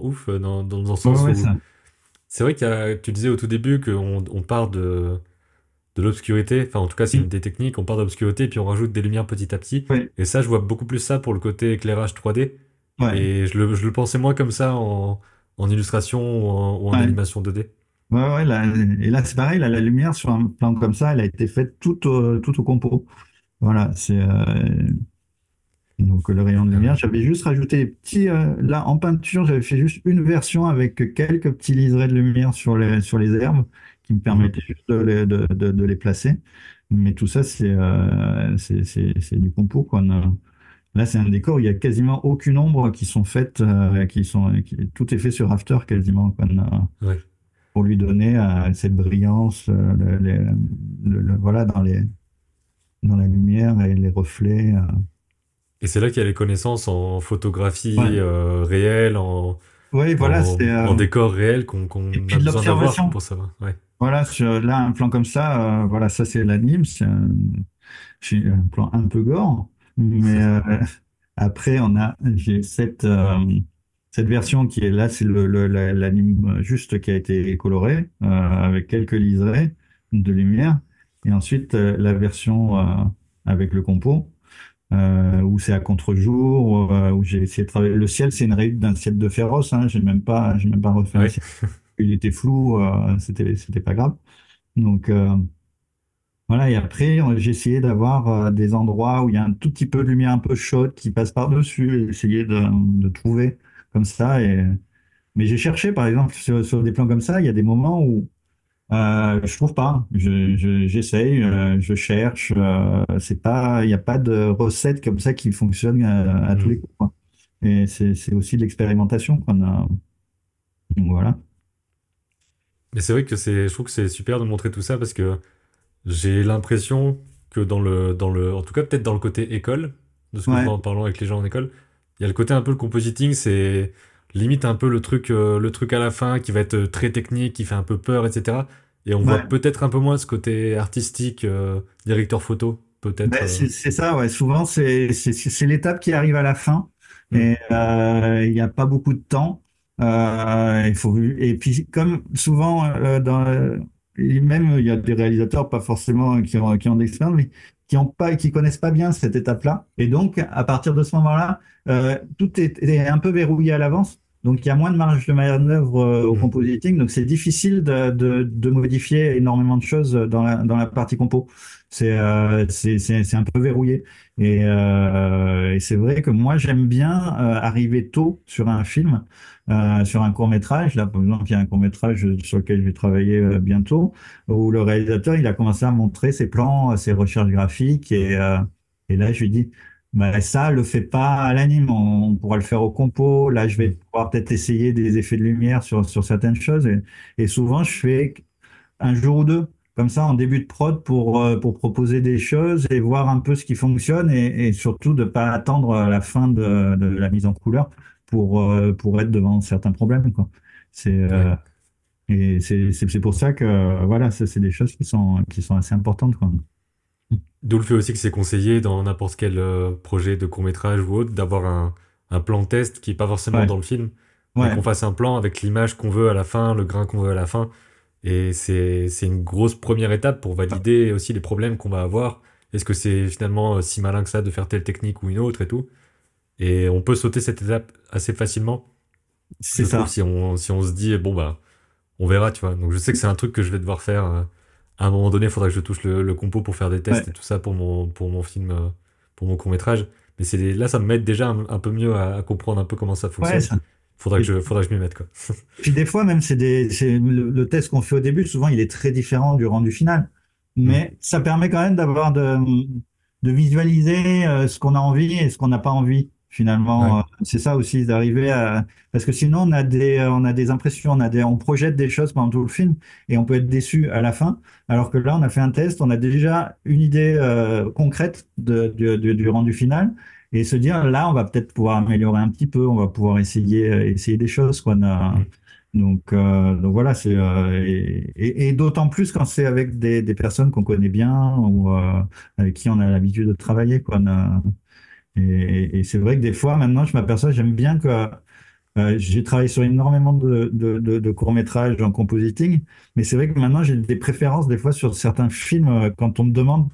ouf dans le Ouais, sens ouais, où ça. c'est vrai tu disais au tout début on part de l'obscurité, enfin en tout cas c'est une des techniques, on part de l'obscurité puis on rajoute des lumières petit à petit. Ouais, Et ça, je vois beaucoup plus ça pour le côté éclairage 3D. ouais, Et je le pensais moins comme ça en illustration ou en ouais. animation 2D. Ouais, et là, c'est pareil, là, la lumière sur un plan comme ça, elle a été faite tout au compo. Voilà, donc le rayon de Ah lumière, ouais. j'avais juste rajouté des petits, là en peinture, j'avais fait juste une version avec quelques petits liserés de lumière sur les herbes qui me Mhm. permettaient juste de les placer. Mais tout ça, c'est du compo, quoi. Là, c'est un décor où il y a quasiment aucune ombre qui sont faites, tout est fait sur After quasiment, quoi, Ouais. pour lui donner cette brillance, voilà, dans la lumière et les reflets. Et c'est là qu'il y a les connaissances en photographie Ouais. réelle, Oui, voilà, en décor réel et qu'on puis a de besoin d'avoir l'observation. pour savoir. Ouais. Voilà, là, un plan comme ça, voilà, ça c'est l'anime, c'est un plan un peu gore, mais après j'ai cette version qui est là, c'est l'anime juste qui a été coloré avec quelques liserés de lumière, et ensuite la version avec le compo où c'est à contre-jour, où j'ai essayé de travailler. Le ciel, c'est une réussite d'un ciel de féroce, hein, j'ai même pas refait un Ouais. ciel. Il était flou, c'était pas grave. Donc voilà, et après, j'ai essayé d'avoir des endroits où il y a un tout petit peu de lumière un peu chaude qui passe par-dessus et essayer de trouver comme ça. Mais j'ai cherché, par exemple, sur des plans comme ça, il y a des moments où je trouve pas. J'essaye, je cherche. C'est pas, il n'y a pas de recette comme ça qui fonctionne à tous Mhm. les coups, quoi. Et c'est aussi de l'expérimentation qu'on a. Donc voilà. Mais c'est vrai que je trouve que c'est super de montrer tout ça parce que j'ai l'impression que en tout cas peut-être dans le côté école, de ce que je vois Ouais, en parlant avec les gens en école, il y a le côté un peu le compositing, c'est limite un peu le truc à la fin qui va être très technique, qui fait un peu peur, etc. Et on voit ouais. peut-être un peu moins ce côté artistique, directeur photo, peut-être. Ben, c'est ça, ouais. Souvent, c'est l'étape qui arrive à la fin Hmm. et il n'y a pas beaucoup de temps. Et puis, comme souvent, et même il y a des réalisateurs, pas forcément qui ont d'expérience, mais qui connaissent pas bien cette étape-là. Et donc, à partir de ce moment-là, tout est un peu verrouillé à l'avance. Donc, il y a moins de marge de manœuvre au Hmm. compositing. Donc, c'est difficile de modifier énormément de choses dans la partie compo. C'est un peu verrouillé. Et c'est vrai que moi, j'aime bien arriver tôt sur un film, sur un court-métrage. Là, par exemple, il y a un court-métrage sur lequel je vais travailler bientôt, où le réalisateur, il a commencé à montrer ses plans, ses recherches graphiques. Et là, je lui dis, bah, ça, le fait pas à l'anime. On pourra le faire au compo. Là, je vais Mm. pouvoir peut-être essayer des effets de lumière sur certaines choses. Et souvent, je fais un jour ou deux, comme ça, en début de prod, pour proposer des choses et voir un peu ce qui fonctionne et surtout de pas attendre la fin de la mise en couleur pour être devant certains problèmes, quoi. C'est, Ouais. c'est pour ça que, voilà, ça, c'est des choses qui sont assez importantes, quoi. D'où le fait aussi que c'est conseillé dans n'importe quel projet de court-métrage ou autre d'avoir un plan de test qui est pas forcément Ouais, dans le film, mais ouais, qu'on fasse un plan avec l'image qu'on veut à la fin, le grain qu'on veut à la fin. Et c'est une grosse première étape pour valider aussi les problèmes qu'on va avoir. Est-ce que c'est finalement si malin que ça de faire telle technique ou une autre et tout? Et on peut sauter cette étape assez facilement, c'est je trouve, ça. si on se dit, bon, bah, on verra, tu vois. Donc je sais que c'est un truc que je vais devoir faire. À un moment donné, il faudra que je touche le compo pour faire des tests Ouais, et tout ça pour mon film, pour mon court-métrage. Mais là, ça m'aide déjà un peu mieux à comprendre un peu comment ça ouais, fonctionne. ça. Faudra que je m'y mette, quoi. Puis des fois, même, le test qu'on fait au début, souvent, il est très différent du rendu final. Hmm. Mais ça permet quand même de visualiser ce qu'on a envie et ce qu'on n'a pas envie, Ouais. finalement. C'est ça aussi, d'arriver à... Parce que sinon, on a des impressions, on projette des choses pendant tout le film et on peut être déçu à la fin. Alors que là, on a fait un test, on a déjà une idée concrète du rendu final et se dire, là, on va peut-être pouvoir améliorer un petit peu, on va pouvoir essayer des choses, quoi. Hmm. Donc voilà, et d'autant plus quand c'est avec des personnes qu'on connaît bien ou avec qui on a l'habitude de travailler, quoi. Et c'est vrai que des fois, maintenant, je m'aperçois, j'aime bien que j'ai travaillé sur énormément de courts-métrages en compositing, mais c'est vrai que maintenant, j'ai des préférences des fois sur certains films quand on me demande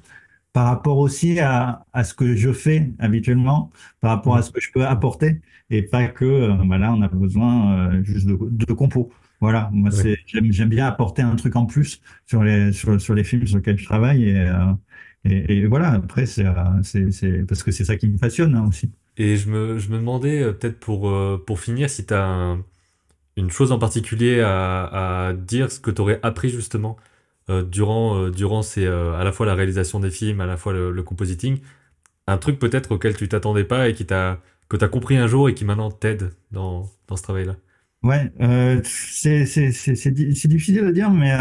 par rapport aussi à ce que je fais habituellement, par rapport à Hmm. ce que je peux apporter, et pas que bah là on a besoin juste de compos. Voilà, moi Ouais. j'aime bien apporter un truc en plus sur les films sur lesquels je travaille et voilà. Après c'est parce que c'est ça qui me passionne hein, aussi. Et je me demandais, peut-être pour finir, si tu as une chose en particulier à dire, ce que tu aurais appris justement durant à la fois la réalisation des films, à la fois le compositing. Un truc peut-être auquel tu t'attendais pas et que t'as compris un jour et qui maintenant t'aide dans ce travail-là. Ouais, c'est difficile à dire, mais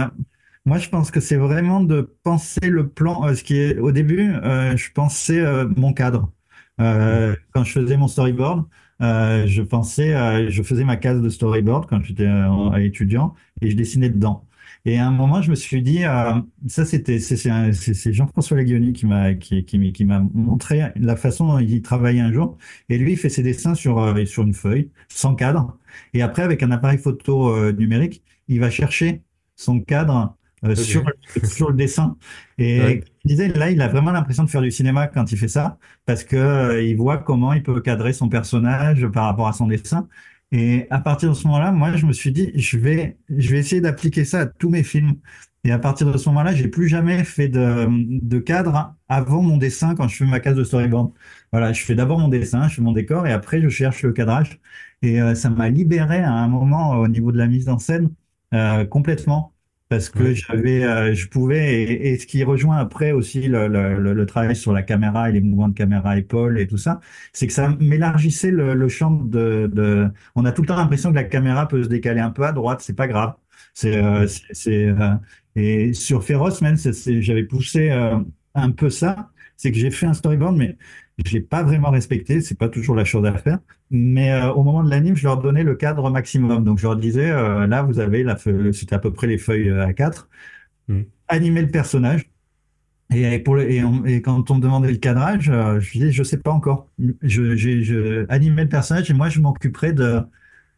moi je pense que c'est vraiment de penser le plan. Ce qui est au début, je pensais mon cadre. Mm. Quand je faisais mon storyboard, je faisais ma case de storyboard quand j'étais étudiant et je dessinais dedans. Et à un moment, je me suis dit, ça c'était c'est Jean-François Leguioni qui m'a montré la façon dont il travaillait un jour. Et lui, il fait ses dessins sur une feuille, sans cadre. Et après, avec un appareil photo numérique, il va chercher son cadre sur, Ok. sur le dessin. Et Ouais. il disait, là, il a vraiment l'impression de faire du cinéma quand il fait ça, parce que il voit comment il peut cadrer son personnage par rapport à son dessin. Et à partir de ce moment-là, moi, je me suis dit, je vais essayer d'appliquer ça à tous mes films. Et à partir de ce moment-là, j'ai plus jamais fait de cadre avant mon dessin quand je fais ma case de storyboard. Voilà, je fais d'abord mon dessin, je fais mon décor et après je cherche le cadrage. Et ça m'a libéré à un moment au niveau de la mise en scène complètement parce que Ouais. je pouvais et ce qui rejoint après aussi le travail sur la caméra et les mouvements de caméra épaule et tout ça, c'est que ça m'élargissait le champ On a tout le temps l'impression que la caméra peut se décaler un peu à droite, c'est pas grave. C'est Mm. et sur Féroce même, j'avais poussé un peu ça, c'est que j'ai fait un storyboard mais je l'ai pas vraiment respecté, c'est pas toujours la chose à faire. Mais au moment de l'anime, je leur donnais le cadre maximum. Donc je leur disais, là, vous avez c'était à peu près les feuilles A4. Mm. Animer le personnage. Et quand on me demandait le cadrage, je disais, je sais pas encore. Animer le personnage et moi, je m'occuperai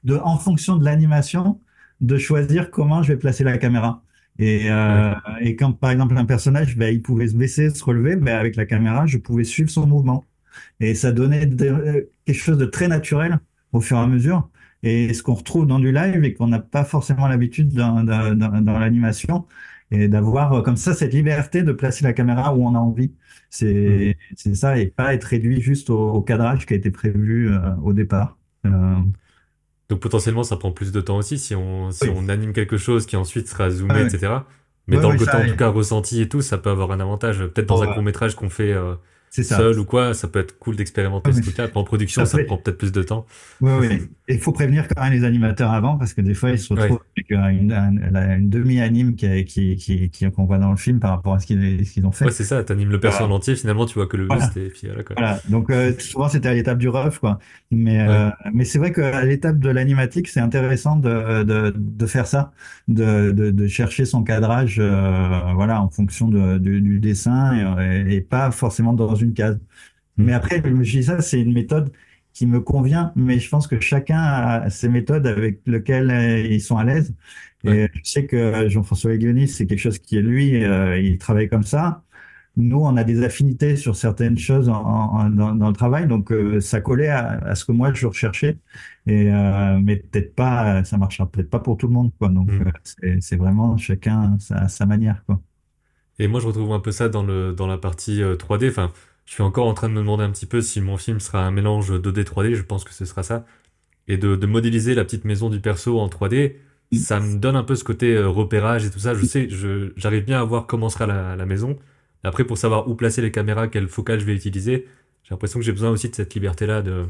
en fonction de l'animation, de choisir comment je vais placer la caméra. Et, Ouais. euh, et quand, par exemple, un personnage, ben, il pouvait se baisser, se relever, ben, avec la caméra, je pouvais suivre son mouvement. Et ça donnait quelque chose de très naturel au fur et à mesure. Et ce qu'on retrouve dans du live et qu'on n'a pas forcément l'habitude dans l'animation, et d'avoir comme ça cette liberté de placer la caméra où on a envie. Mm. C'est ça, et pas être réduit juste au cadrage qui a été prévu au départ. Euh, Donc potentiellement, ça prend plus de temps aussi si oui, on anime quelque chose qui ensuite sera zoomé, ouais, etc. Mais ouais, dans le ouais, côté ça. en tout cas ressenti et tout, ça peut avoir un avantage. Peut-être dans un Pour, court-métrage qu'on fait c'est ça. seul ou quoi, ça peut être cool d'expérimenter Ouais, ce mais truc-là. Après, en production, ça prend après, peut-être plus de temps. oui, oui. Et il faut prévenir quand même les animateurs avant parce que des fois, ils se Ouais. retrouvent avec une demi-anime qu'on voit dans le film par rapport à ce qu'ils ont Ouais, fait. c'est ça, t'animes le perso en Euh, entier, finalement, tu vois que le voilà. buste, et puis voilà, quoi. Voilà. Donc, souvent, c'était à l'étape du rough, quoi. Ouais. Mais c'est vrai qu'à l'étape de l'animatique, c'est intéressant de faire ça, de chercher son cadrage, voilà, en fonction du dessin et pas forcément dans une case. Mais Mm. après, je dis ça, c'est une méthode qui me convient, mais je pense que chacun a ses méthodes avec lesquelles ils sont à l'aise. Ouais. Et je sais que Jean-François Aguionis, c'est quelque chose qui est lui, il travaille comme ça. Nous, on a des affinités sur certaines choses dans le travail, donc ça collait à ce que moi je recherchais. Mais peut-être pas, ça marchera peut-être pas pour tout le monde, quoi. Donc Mm. c'est vraiment chacun sa manière, quoi. Et moi, je retrouve un peu ça dans la partie 3D. Enfin, je suis encore en train de me demander un petit peu si mon film sera un mélange 2D 3D, je pense que ce sera ça. Et de modéliser la petite maison du perso en 3D, ça me donne un peu ce côté repérage et tout ça. Je sais, j'arrive bien à voir comment sera la maison. Après, pour savoir où placer les caméras, quelle focale je vais utiliser, j'ai l'impression que j'ai besoin aussi de cette liberté-là de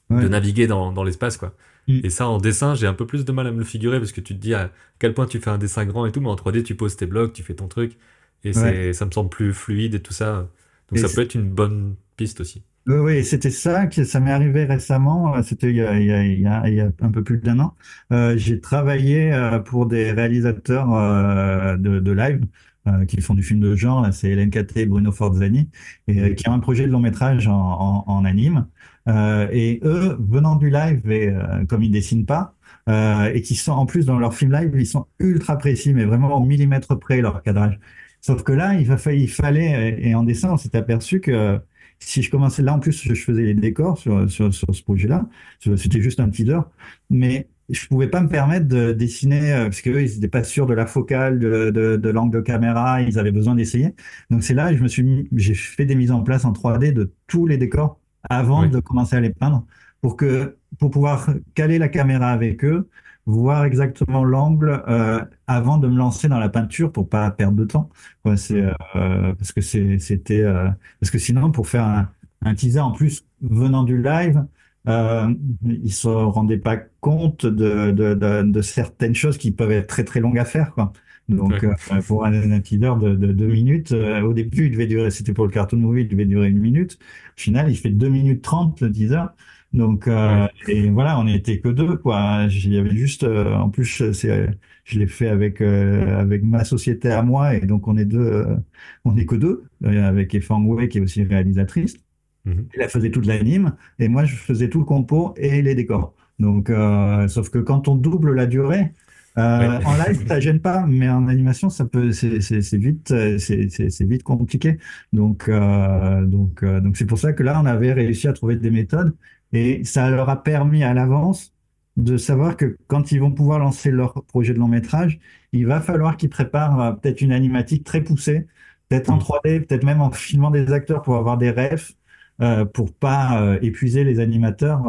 Ouais. naviguer dans l'espace, quoi. Et ça, en dessin, j'ai un peu plus de mal à me le figurer parce que tu te dis à quel point tu fais un dessin grand et tout, mais en 3D, tu poses tes blocs, tu fais ton truc, et Ouais. ça me semble plus fluide et tout ça. Donc Et ça peut être une bonne piste aussi. oui, oui, c'était ça que ça m'est arrivé récemment. C'était il y a un peu plus d'un an. J'ai travaillé pour des réalisateurs de live qui font du film de genre. Là, c'est Hélène Caté et Bruno Forzani, et Mhm. qui ont un projet de long métrage en anime. Et eux, venant du live, et comme ils dessinent pas, et qui sont en plus dans leur film live, ils sont ultra précis, mais vraiment au millimètre près leur cadrage. Sauf que là, il fallait, et en dessin, on s'est aperçu que si je commençais là, en plus, je faisais les décors sur ce projet-là. C'était juste un teaser. Mais je pouvais pas me permettre de dessiner, parce qu'eux, ils n'étaient pas sûrs de la focale, de l'angle de caméra. Ils avaient besoin d'essayer. Donc, c'est là que j'ai fait des mises en place en 3D de tous les décors avant Ouais. de commencer à les peindre pour pouvoir caler la caméra avec eux, voir exactement l'angle, avant de me lancer dans la peinture pour pas perdre de temps. Ouais, Mhm. parce que parce que sinon, pour faire un teaser en plus venant du live, ils se rendaient pas compte de certaines choses qui peuvent être très très longues à faire, quoi. Donc, Ouais. pour un teaser de 2 minutes, au début, il devait durer, c'était pour le cartoon movie, il devait durer 1 minute. Au final, il fait 2 minutes 30 le teaser. Donc, Ouais. et voilà, on n'était que deux, quoi. Il y avait juste, en plus, je l'ai fait avec ma société à moi, et donc on est que deux, avec Efang Wei qui est aussi réalisatrice. Mhm. Elle faisait toute l'anime et moi je faisais tout le compo et les décors. Donc, sauf que quand on double la durée, Ouais. en live ça gêne pas, mais en animation ça peut, c'est vite, c'est vite compliqué. Donc c'est pour ça que là on avait réussi à trouver des méthodes et ça leur a permis à l'avance de savoir que quand ils vont pouvoir lancer leur projet de long métrage, il va falloir qu'ils préparent peut-être une animatique très poussée, peut-être en Mhm. 3D, peut-être même en filmant des acteurs pour avoir des refs, pour pas épuiser les animateurs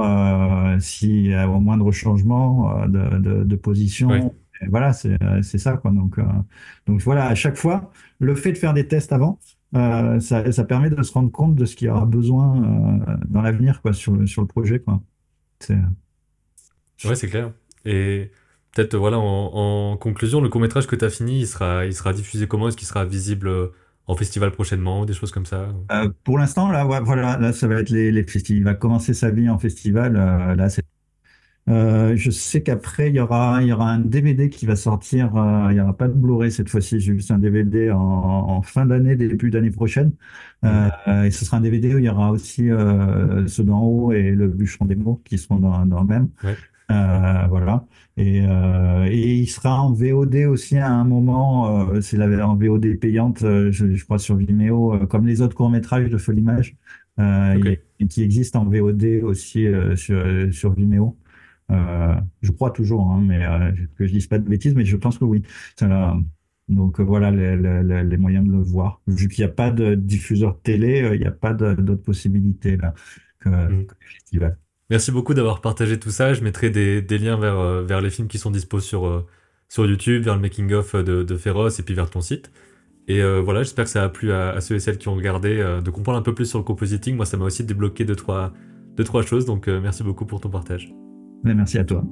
si au moindre changement de Ouais. position. Et voilà, c'est ça, quoi. Donc voilà, à chaque fois, le fait de faire des tests avant, ça permet de se rendre compte de ce qu'il y aura besoin dans l'avenir, quoi, sur le projet, quoi. C'est- Ouais, c'est clair. Et peut-être, voilà, en conclusion, le court-métrage que tu as fini, il sera diffusé comment? Est-ce qu'il sera visible en festival prochainement, des choses comme ça? Pour l'instant, là, ouais, voilà, là, ça va être les festivals. Il va commencer sa vie en festival. Là, je sais qu'après, il y aura un DVD qui va sortir. Il n'y aura pas de Blu-ray cette fois-ci, j'ai juste un DVD en fin d'année, début d'année prochaine. Mhm. Et ce sera un DVD où il y aura aussi Ceux d'en haut et Le bûcheron des mots qui seront dans le même. Ouais. Voilà. Et il sera en VOD aussi à un moment. C'est en VOD payante, je crois, sur Vimeo, comme les autres courts-métrages de Folimage, Ok. qui existent en VOD aussi sur Vimeo. Je crois toujours, hein, mais que je dise pas de bêtises, mais je pense que oui. Donc voilà les moyens de le voir. Vu qu'il n'y a pas de diffuseur télé, il n'y a pas d'autres possibilités là Mhm. que les festivals. Merci beaucoup d'avoir partagé tout ça. Je mettrai des liens vers les films qui sont dispo sur YouTube, vers le making-of de Féroce et puis vers ton site. Et voilà, j'espère que ça a plu à ceux et celles qui ont regardé de comprendre un peu plus sur le compositing. Moi, ça m'a aussi débloqué deux, trois choses, donc merci beaucoup pour ton partage. Mais merci à toi.